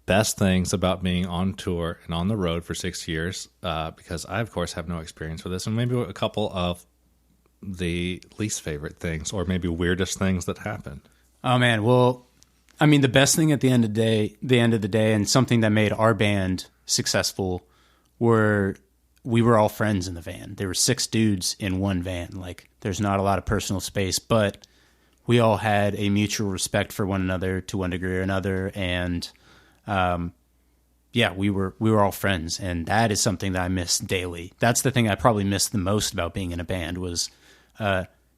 best things about being on tour and on the road for 6 years? Because I, of course, have no experience with this, and maybe a couple of the least favorite things, or maybe weirdest things that happened. Oh man, well, I mean, the best thing at the end of the day, and something that made our band successful, we were all friends in the van. There were 6 dudes in one van. Like, there's not a lot of personal space, but we all had a mutual respect for one another to one degree or another, and we were all friends, and that is something that I miss daily. That's the thing I probably missed the most about being in a band, was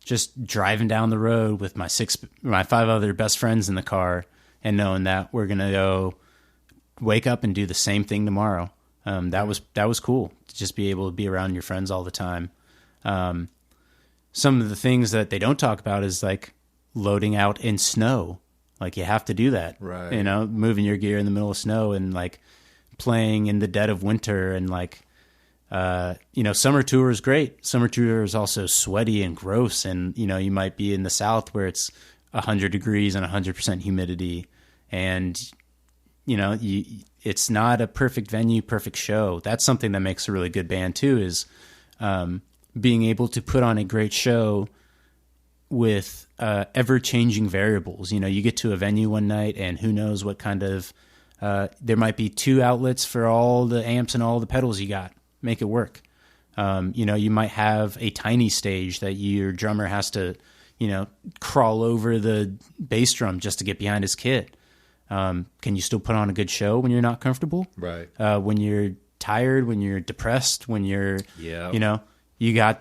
just driving down the road with my 5 other best friends in the car, and knowing that we're gonna go wake up and do the same thing tomorrow. That was cool to just be able to be around your friends all the time. Some of the things that they don't talk about is like loading out in snow. Like you have to do that, right? Moving your gear in the middle of snow, and like playing in the dead of winter, and like summer tour is great. Summer tour is also sweaty and gross, and you might be in the South where it's 100 degrees and 100% humidity, and it's not a perfect venue, perfect show. That's something that makes a really good band too, is being able to put on a great show with ever-changing variables. You get to a venue one night and who knows what kind of, there might be 2 outlets for all the amps and all the pedals you got. Make it work. You might have a tiny stage that your drummer has to, crawl over the bass drum just to get behind his kit. Can you still put on a good show when you're not comfortable? Right. When you're tired, when you're depressed, when you're, you got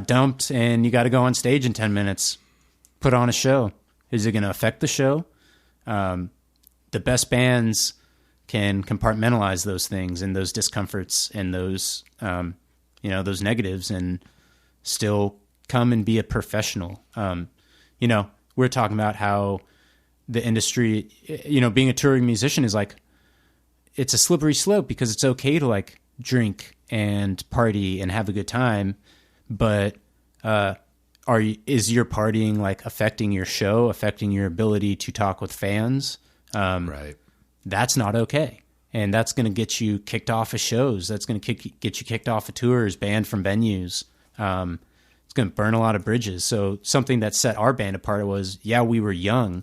dumped and you got to go on stage in 10 minutes, put on a show. Is it going to affect the show? The best bands can compartmentalize those things and those discomforts and those, those negatives and still come and be a professional. We're talking about how the industry, being a touring musician is like, it's a slippery slope because it's okay to like drink and party and have a good time. But, is your partying like affecting your show, affecting your ability to talk with fans? Right. That's not okay. And that's going to get you kicked off of shows. That's going to get you kicked off of tours, banned from venues. It's going to burn a lot of bridges. So something that set our band apart was, we were young,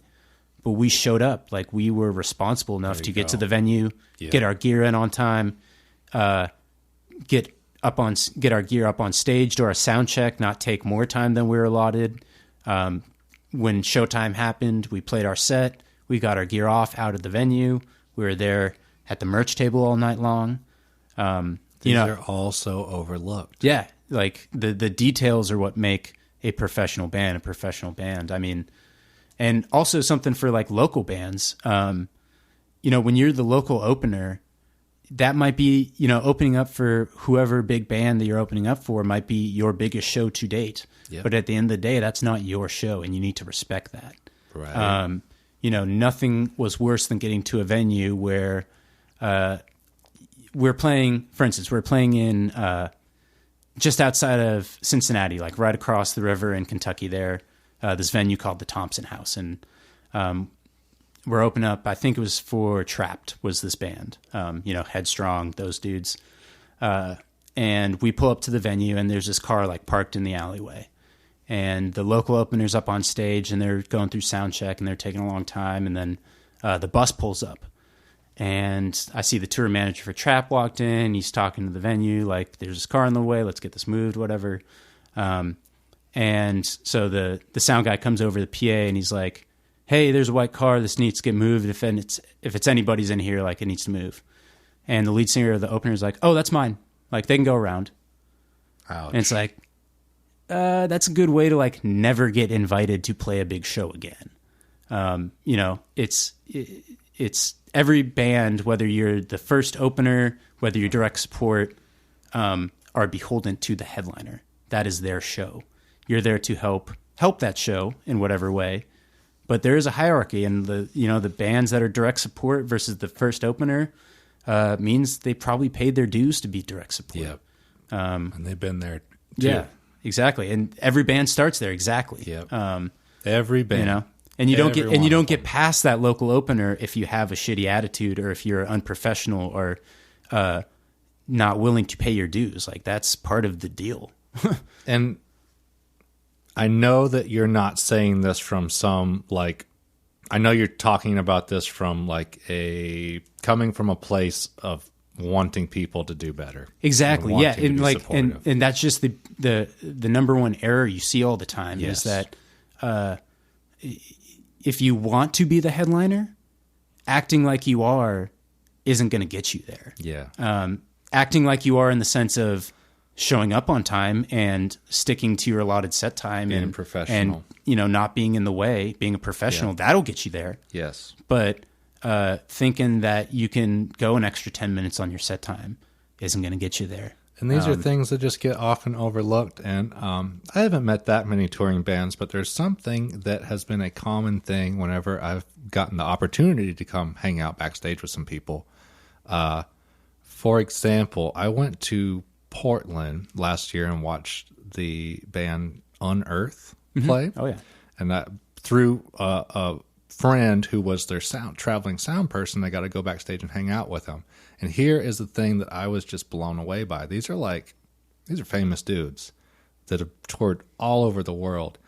but we showed up. Like, we were responsible enough to get to the venue, get our gear in on time, get our gear up on stage, do our sound check, not take more time than we were allotted. When showtime happened, we played our set. We got our gear off out of the venue. We were there at the merch table all night long. These are all so overlooked. Yeah, like the details are what make a professional band. I mean, and also something for like local bands. When you're the local opener, that might be, opening up for whoever big band that you're opening up for might be your biggest show to date. Yep. But at the end of the day, that's not your show, and you need to respect that. Right. Nothing was worse than getting to a venue where we're playing in just outside of Cincinnati, like right across the river in Kentucky there, this venue called the Thompson House. And we're opening up, I think it was for Trapped was this band, Headstrong, those dudes. And we pull up to the venue and there's this car like parked in the alleyway. And the local opener's up on stage and they're going through sound check and they're taking a long time. And then the bus pulls up and I see the tour manager for Trap walked in. He's talking to the venue like, there's this car in the way. Let's get this moved, whatever. And so the sound guy comes over the PA and he's like, hey, there's a white car. This needs to get moved. If it's anybody's in here, like it needs to move. And the lead singer of the opener is like, oh, that's mine. Like they can go around. Ouch. And it's like, that's a good way to like never get invited to play a big show again. It's every band, whether you're the first opener, whether you're direct support, are beholden to the headliner. That is their show. You're there to help that show in whatever way. But there is a hierarchy, and the bands that are direct support versus the first opener means they probably paid their dues to be direct support. Yep. And they've been there too. Yeah. Exactly, and every band starts there. Exactly. Yep. Every band, and you don't get past that local opener if you have a shitty attitude or if you're unprofessional or not willing to pay your dues. Like that's part of the deal. And I know that you're not saying this from some like. I know you're talking about this from like coming from a place of wanting people to do better. Exactly. Yeah. And like, and that's just the number one error you see all the time is that, if you want to be the headliner, acting like you are isn't going to get you there. Yeah. Acting like you are in the sense of showing up on time and sticking to your allotted set time being professional and, not being in the way, being a professional, that'll get you there. Yes. But, thinking that you can go an extra 10 minutes on your set time isn't going to get you there. And these are things that just get often overlooked. And I haven't met that many touring bands, but there's something that has been a common thing whenever I've gotten the opportunity to come hang out backstage with some people. For example, I went to Portland last year and watched the band Unearth play. Oh, yeah. And that through a friend who was their traveling sound person. They got to go backstage and hang out with them. And here is the thing that I was just blown away by. These are famous dudes that have toured all over the world.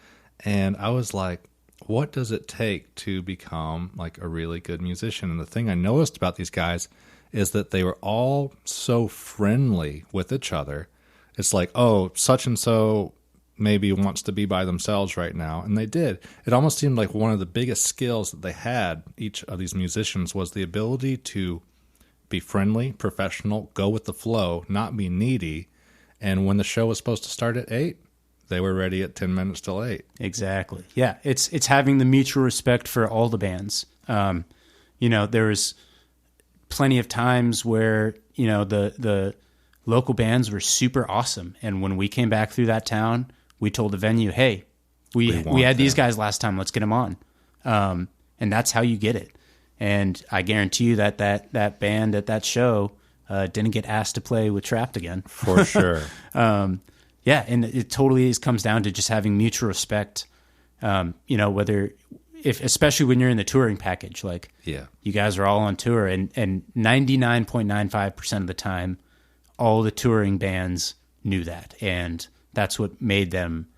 And I was like, what does it take to become like a really good musician? And the thing I noticed about these guys is that they were all so friendly with each other. It's like, oh, such and so maybe wants to be by themselves right now. And they did. It almost seemed like one of the biggest skills that they had, each of these musicians, was the ability to be friendly, professional, go with the flow, not be needy. And when the show was supposed to start at 8, they were ready at 10 minutes till 8. Exactly. Yeah, it's having the mutual respect for all the bands. There's plenty of times where, the local bands were super awesome. And when we came back through that town, we told the venue, hey, we had these guys last time, let's get them on. And that's how you get it. And I guarantee you that band at that show didn't get asked to play with Trapped again. For sure. Yeah, and it totally comes down to just having mutual respect. Especially when you're in the touring package, you guys are all on tour, and 99.95% of the time, all the touring bands knew that, and that's what made them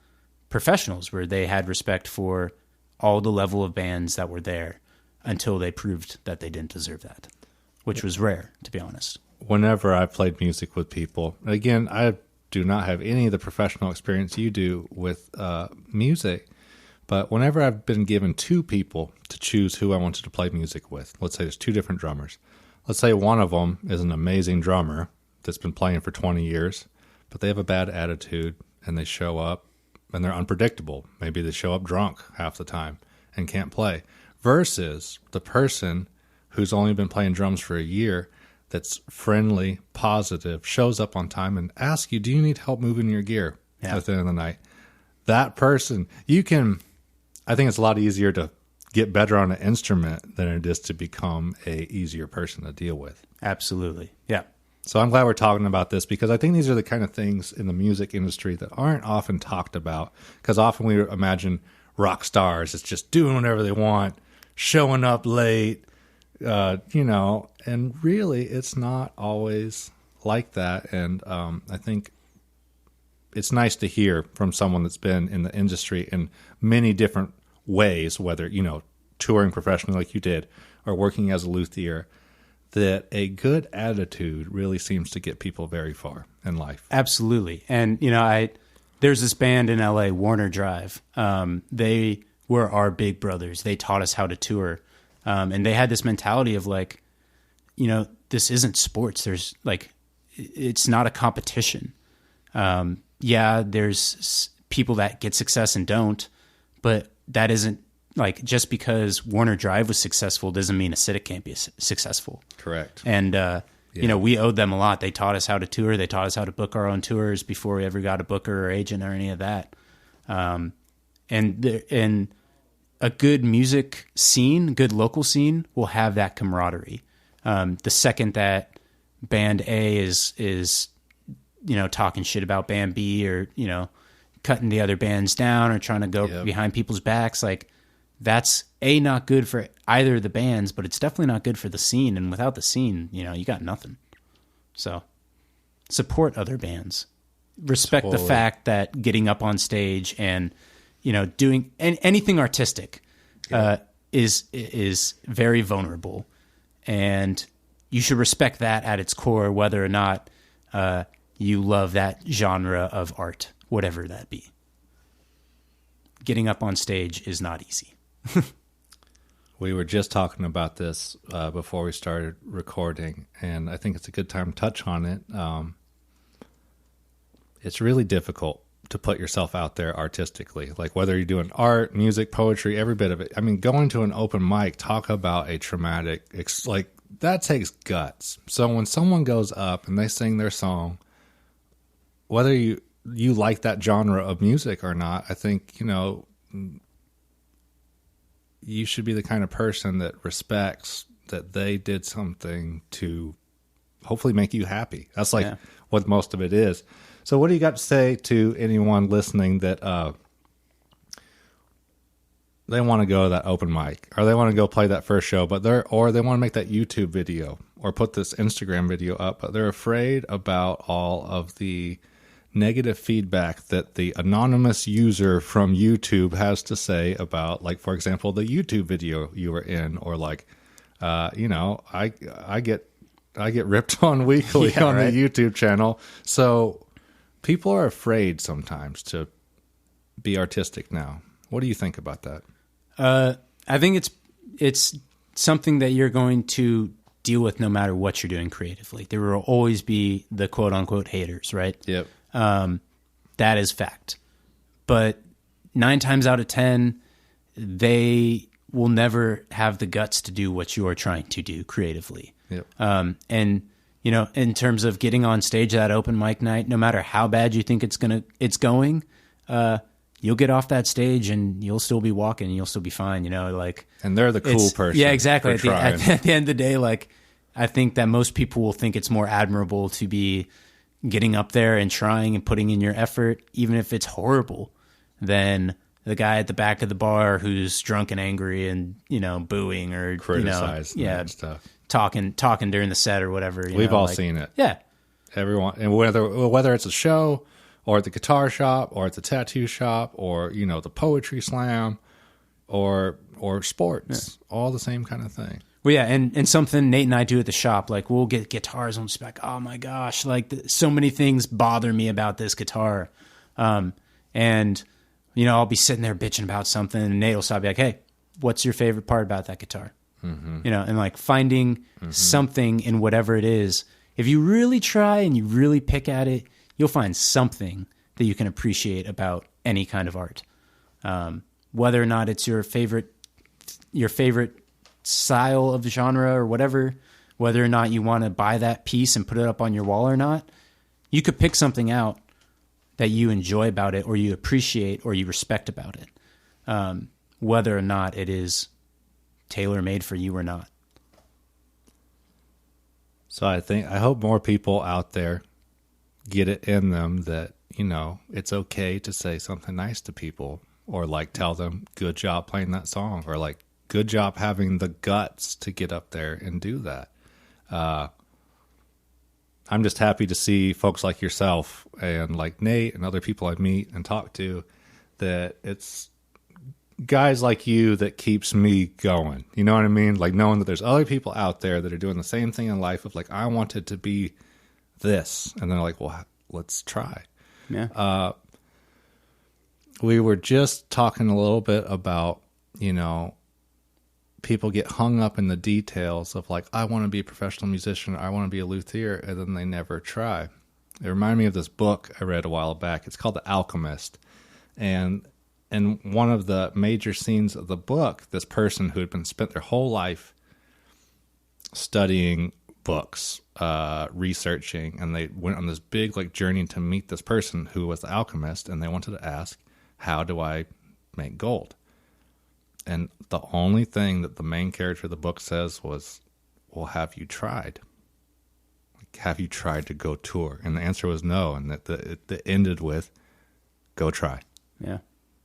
professionals, where they had respect for all the level of bands that were there until they proved that they didn't deserve that, which was rare, to be honest. Whenever I played music with people, again, I do not have any of the professional experience you do with music, but whenever I've been given 2 people to choose who I wanted to play music with, let's say there's 2 different drummers. Let's say one of them is an amazing drummer that's been playing for 20 years, but they have a bad attitude and they show up and they're unpredictable. Maybe they show up drunk half the time and can't play. Versus the person who's only been playing drums for a year, that's friendly, positive, shows up on time and asks you, do you need help moving your gear at the end of the night? That person, I think it's a lot easier to get better on an instrument than it is to become a easier person to deal with. Absolutely. Yeah. So I'm glad we're talking about this, because I think these are the kind of things in the music industry that aren't often talked about, because often we imagine rock stars as just doing whatever they want, showing up late, and really it's not always like that. And I think it's nice to hear from someone that's been in the industry in many different ways, whether, touring professionally like you did or working as a luthier, that a good attitude really seems to get people very far in life. Absolutely. And, there's this band in LA, Warner Drive. They were our big brothers. They taught us how to tour. And they had this mentality of this isn't sports. There's it's not a competition. There's people that get success and don't, but that isn't just because Warner Drive was successful doesn't mean Acidic can't be successful. Correct. And, we owed them a lot. They taught us how to tour. They taught us how to book our own tours before we ever got a booker or agent or any of that. And a good music scene, good local scene will have that camaraderie. The second that band A is talking shit about band B, or, cutting the other bands down or trying to go behind people's backs, that's not good for either of the bands, but it's definitely not good for the scene. And without the scene, you got nothing. So support other bands, respect the fact that getting up on stage and, doing anything artistic, is very vulnerable, and you should respect that at its core, whether or not, you love that genre of art, whatever that be. Getting up on stage is not easy. We were just talking about this before we started recording, and I think it's a good time to touch on it. It's really difficult to put yourself out there artistically, whether you're doing art, music, poetry, every bit of it. I mean, going to an open mic, talk about a traumatic, that takes guts. So when someone goes up and they sing their song, whether you like that genre of music or not, I think, you should be the kind of person that respects that they did something to hopefully make you happy. That's what most of it is. So what do you got to say to anyone listening that they want to go to that open mic, or they want to go play that first show, but they want to make that YouTube video or put this Instagram video up, but they're afraid about all of the negative feedback that the anonymous user from YouTube has to say about, like, for example, the YouTube video you were in, or like, I get ripped on weekly on the YouTube channel. So people are afraid sometimes to be artistic now. What do you think about that? I think it's something that you're going to deal with no matter what you're doing creatively. There will always be the quote unquote haters, right? Yep. That is fact. But 9 times out of 10, they will never have the guts to do what you are trying to do creatively. Yep. And in terms of getting on stage that open mic night, no matter how bad you think it's going, you'll get off that stage and you'll still be walking and you'll still be fine, and they're the cool person. Yeah, exactly. At the end of the day, like, I think that most people will think it's more admirable to be getting up there and trying and putting in your effort, even if it's horrible, than the guy at the back of the bar who's drunk and angry and, booing or criticizing and stuff. Talking during the set or whatever. We've all seen it. Yeah. Everyone, and whether it's a show or at the guitar shop or at the tattoo shop or, the poetry slam or sports, all the same kind of thing. Well, yeah, and something Nate and I do at the shop, like, we'll get guitars and we'll just be like, oh my gosh, like, so many things bother me about this guitar. And, I'll be sitting there bitching about something and Nate will stop, be like, hey, what's your favorite part about that guitar? Mm-hmm. And like finding something in whatever it is. If you really try and you really pick at it, you'll find something that you can appreciate about any kind of art. Whether or not it's your favorite style of genre or whatever, whether or not you want to buy that piece and put it up on your wall or not, you could pick something out that you enjoy about it or you appreciate or you respect about it, whether or not it is tailor-made for you or not. So I hope more people out there get it in them that, it's okay to say something nice to people, or like tell them good job playing that song, or like good job having the guts to get up there and do that. I'm just happy to see folks like yourself and like Nate and other people I meet and talk to, that it's guys like you that keeps me going. You know what I mean? Like, knowing that there's other people out there that are doing the same thing in life of like, I wanted to be this. And they're like, well, let's try. Yeah. We were just talking a little bit about, people get hung up in the details of like, I want to be a professional musician, I want to be a luthier, and then they never try. It reminded me of this book I read a while back. It's called The Alchemist. And one of the major scenes of the book, this person who had spent their whole life studying books, researching, and they went on this big like journey to meet this person who was the alchemist, and they wanted to ask, how do I make gold? And the only thing that the main character of the book says was, well, have you tried? Like, have you tried to go tour? And the answer was no. And that ended with, go try. Yeah.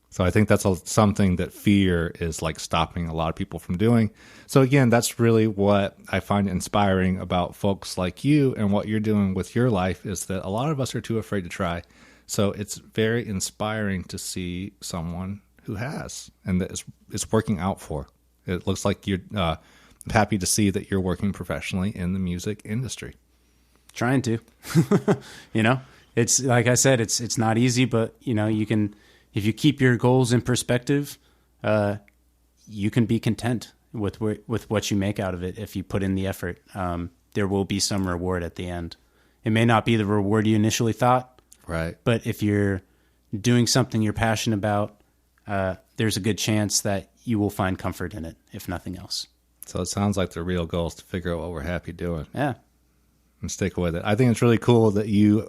So I think that's something that fear is like stopping a lot of people from doing. So again, that's really what I find inspiring about folks like you and what you're doing with your life, is that a lot of us are too afraid to try. So it's very inspiring to see someone who has, and that is working out for. It looks like you're happy to see that you're working professionally in the music industry. Trying to, it's like I said, it's not easy, but you can, if you keep your goals in perspective, you can be content with what you make out of it. If you put in the effort, there will be some reward at the end. It may not be the reward you initially thought, right? But if you're doing something you're passionate about, there's a good chance that you will find comfort in it, if nothing else. So it sounds like the real goal is to figure out what we're happy doing. Yeah. And stick with it. I think it's really cool that you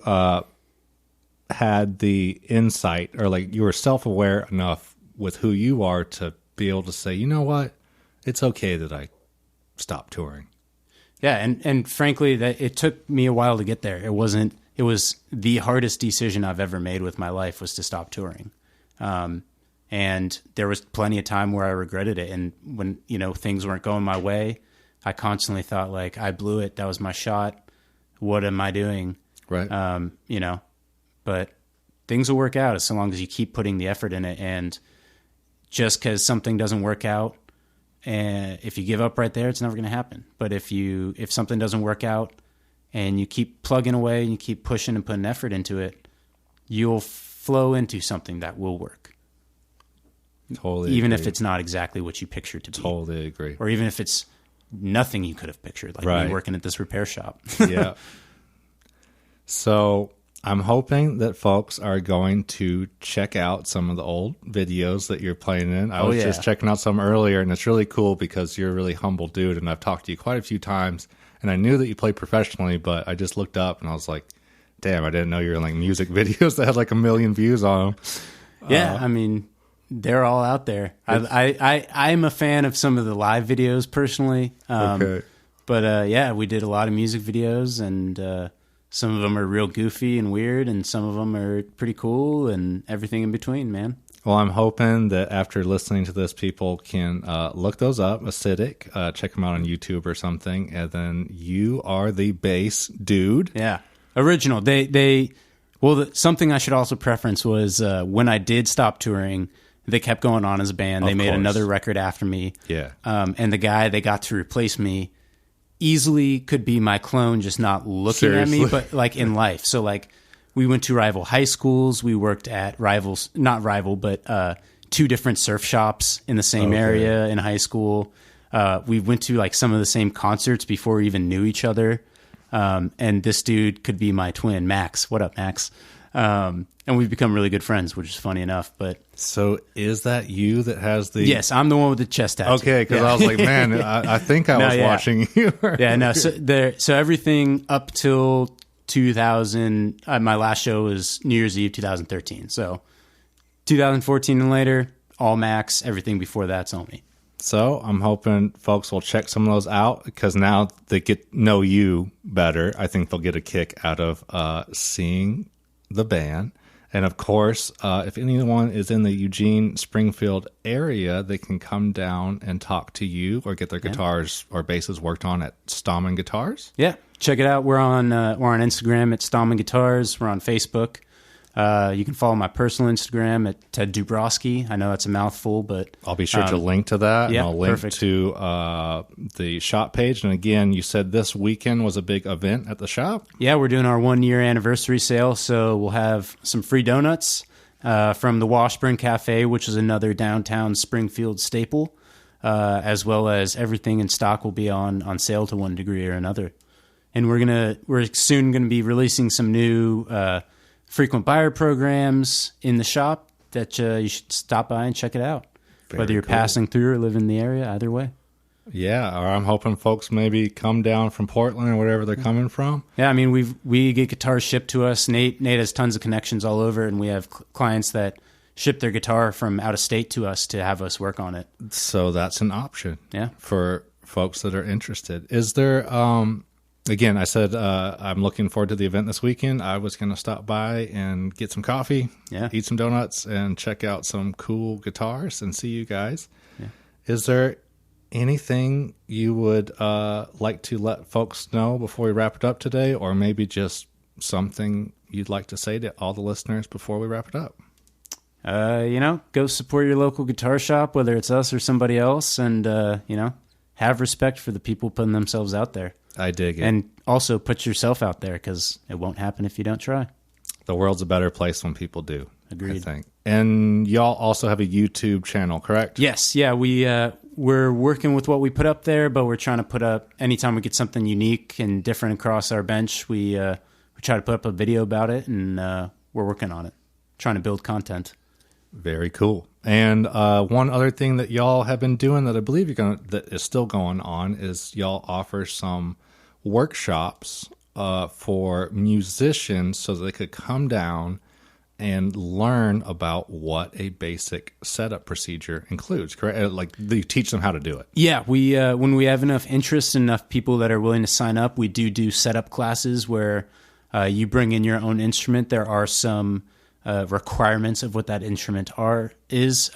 had the insight, or like you were self-aware enough with who you are to be able to say, you know what, it's okay that I stopped touring. Yeah. And frankly, that it took me a while to get there. It was the hardest decision I've ever made with my life, was to stop touring. And there was plenty of time where I regretted it. And when, things weren't going my way, I constantly thought like, I blew it. That was my shot. What am I doing? Right. But things will work out as long as you keep putting the effort in it. And just because something doesn't work out, and if you give up right there, it's never going to happen. But if something doesn't work out and you keep plugging away and you keep pushing and putting effort into it, you'll flow into something that will work. Totally even agree. if it's not exactly what you pictured to be. Totally agree. Or even if it's nothing you could have pictured, like me working at this repair shop. Yeah. So I'm hoping that folks are going to check out some of the old videos that you're playing in. I was just checking out some earlier, and it's really cool because you're a really humble dude, and I've talked to you quite a few times, and I knew that you played professionally, but I just looked up and I was like, damn, I didn't know you were in like music videos that had like 1 million views on them. Yeah, I mean, they're all out there. I'm a fan of some of the live videos personally. Okay. But we did a lot of music videos, and some of them are real goofy and weird, and some of them are pretty cool, and everything in between, man. Well, I'm hoping that after listening to this, people can look those up, Acidic, check them out on YouTube or something, and then you are the bass dude. Yeah, original. Something I should also preference was when I did stop touring, they kept going on as a band. They made another record after me. Yeah. And the guy they got to replace me easily could be my clone, just not looking at me, but like in life. So like we went to rival high schools. We worked at two different surf shops in the same area in high school. We went to like some of the same concerts before we even knew each other. And this dude could be my twin, Max. What up, Max? And we've become really good friends, which is funny enough. But so is that you that has the... Yes, I'm the one with the chest tattoo. Okay, because I was like, man, I think I was watching you. So everything up till 2000, my last show was New Year's Eve 2013. So 2014 and later, all Max. Everything before that's all me. So I'm hoping folks will check some of those out, because now they know you better. I think they'll get a kick out of seeing the band. And of course, if anyone is in the Eugene, Springfield area, they can come down and talk to you or get their guitars or basses worked on at Stallman Guitars. Yeah, check it out. We're on Instagram at Stallman Guitars. We're on Facebook. You can follow my personal Instagram at Ted Dubrawski. I know that's a mouthful, but I'll be sure to link to that. Yeah, and I'll link perfect. to the shop page. And again, you said this weekend was a big event at the shop. Yeah, we're doing our 1-year anniversary sale, so we'll have some free donuts from the Washburn Cafe, which is another downtown Springfield staple, as well as everything in stock will be on sale to one degree or another. And we're soon gonna be releasing some new frequent buyer programs in the shop that you should stop by and check it out. Whether you're passing through or live in the area, either way. Yeah, or I'm hoping folks maybe come down from Portland or wherever they're coming from. Yeah, I mean, we get guitars shipped to us. Nate has tons of connections all over, and we have clients that ship their guitar from out of state to us to have us work on it. So that's an option for folks that are interested. Is there... Again, I said I'm looking forward to the event this weekend. I was going to stop by and get some coffee, eat some donuts, and check out some cool guitars and see you guys. Yeah. Is there anything you would like to let folks know before we wrap it up today, or maybe just something you'd like to say to all the listeners before we wrap it up? Go support your local guitar shop, whether it's us or somebody else, and, have respect for the people putting themselves out there. I dig it. And also put yourself out there, because it won't happen if you don't try. The world's a better place when people do. Agreed. I think. And y'all also have a YouTube channel, correct? Yes. Yeah, we're working with what we put up there, but we're trying to put up, anytime we get something unique and different across our bench, we try to put up a video about it, and we're working on it, trying to build content. Very cool. And one other thing that y'all have been doing that I believe that is still going on is y'all offer some workshops for musicians so that they could come down and learn about what a basic setup procedure includes, correct? Like, you teach them how to do it. Yeah, we when we have enough interest and enough people that are willing to sign up, we do setup classes where you bring in your own instrument. There are some requirements of what that instrument is,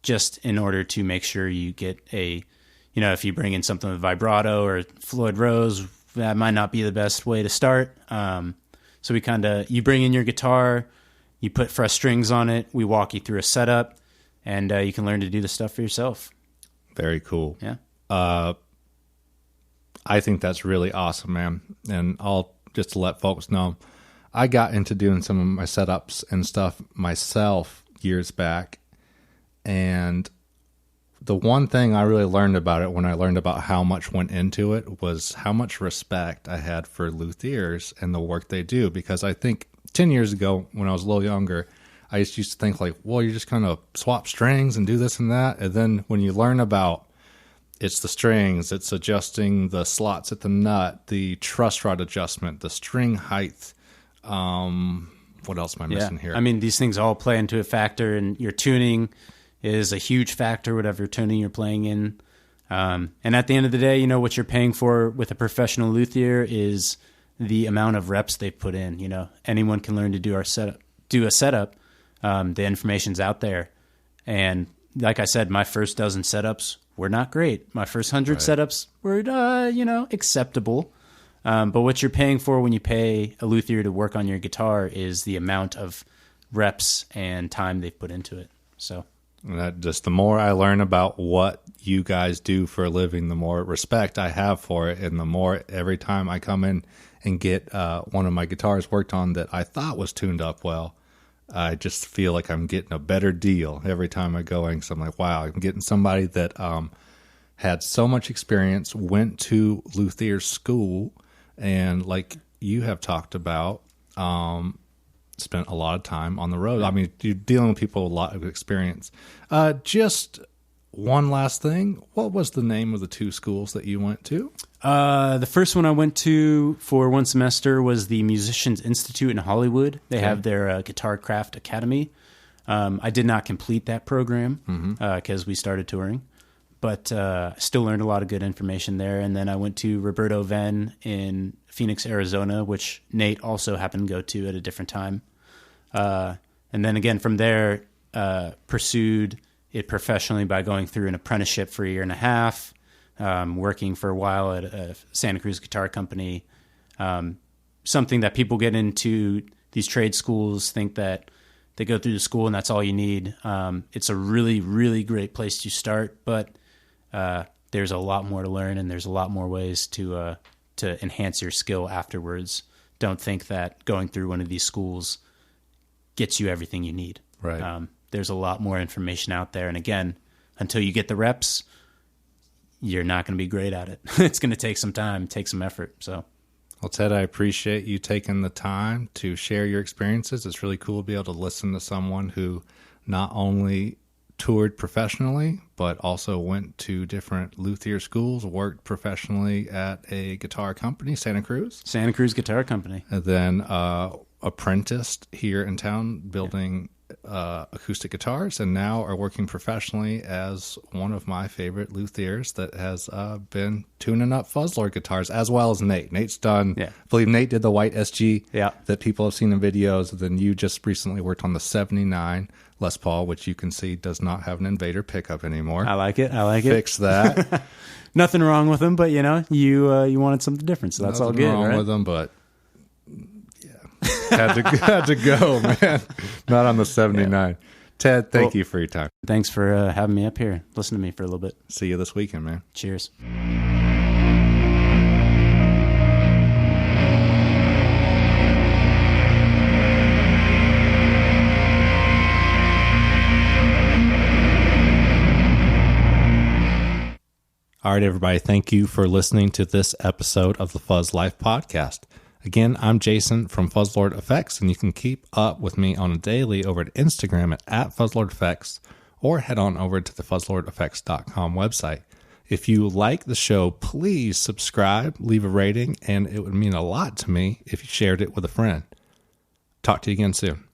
just in order to make sure you get if you bring in something with vibrato or Floyd Rose, that might not be the best way to start. So you bring in your guitar, you put fresh strings on it, we walk you through a setup, and you can learn to do the stuff for yourself. Very cool. Yeah. I think that's really awesome, man. And just to let folks know, I got into doing some of my setups and stuff myself years back. And the one thing I really learned about it when I learned about how much went into it was how much respect I had for luthiers and the work they do. Because I think 10 years ago, when I was a little younger, I used to think like, well, you're just kind of swap strings and do this and that. And then when you learn about it's the strings, it's adjusting the slots at the nut, the truss rod adjustment, the string height. What else am I missing here? I mean, these things all play into a factor, and your tuning is a huge factor, whatever tuning you're playing in. And at the end of the day, what you're paying for with a professional luthier is the amount of reps they've put in. Anyone can learn to do a setup. The information's out there. And like I said, my first dozen setups were not great. My first 100 setups were, acceptable. But what you're paying for when you pay a luthier to work on your guitar is the amount of reps and time they've put into it. So that just the more I learn about what you guys do for a living, the more respect I have for it, and the more every time I come in and get one of my guitars worked on that I thought was tuned up well, I just feel like I'm getting a better deal every time I go in. So I'm like, wow, I'm getting somebody that had so much experience, went to luthier school, and like you have talked about, spent a lot of time on the road. I mean, you're dealing with people with a lot of experience. Just one last thing. What was the name of the two schools that you went to? The first one I went to for one semester was the Musicians Institute in Hollywood. They have their Guitar Craft Academy. I did not complete that program because we started touring, but still learned a lot of good information there. And then I went to Roberto Venn in Phoenix, Arizona, which Nate also happened to go to at a different time. And then again from there, pursued it professionally by going through an apprenticeship for a year and a half, working for a while at a Santa Cruz guitar company. Something that people get into these trade schools, think that they go through the school and that's all you need. It's a really, really great place to start, but there's a lot more to learn, and there's a lot more ways to enhance your skill afterwards. Don't think that going through one of these schools gets you everything you need. Right. There's a lot more information out there. And again, until you get the reps, you're not going to be great at it. It's going to take some time, take some effort. So, well, Ted, I appreciate you taking the time to share your experiences. It's really cool to be able to listen to someone who not only toured professionally, but also went to different luthier schools, worked professionally at a guitar company, Santa Cruz Guitar Company. And then apprenticed here in town building acoustic guitars, and now are working professionally as one of my favorite luthiers that has been tuning up Fuzzlord guitars, as well as Nate. Nate's done, I believe Nate did the white SG that people have seen in videos. Then you just recently worked on the 79 Les Paul, which you can see does not have an Invader pickup anymore. I like it. Fix that. Nothing wrong with them, but you wanted something different, so that's all good. Nothing wrong with them, but had to go, man. Not on the 79. Yeah. Ted, thank you for your time. Thanks for having me up here. Listen to me for a little bit. See you this weekend, man. Cheers. All right, everybody. Thank you for listening to this episode of the Fuzz Life Podcast. Again, I'm Jason from Fuzzlord Effects, and you can keep up with me on a daily over at Instagram at Fuzzlord Effects, or head on over to the fuzzlordeffects.com website. If you like the show, please subscribe, leave a rating, and it would mean a lot to me if you shared it with a friend. Talk to you again soon.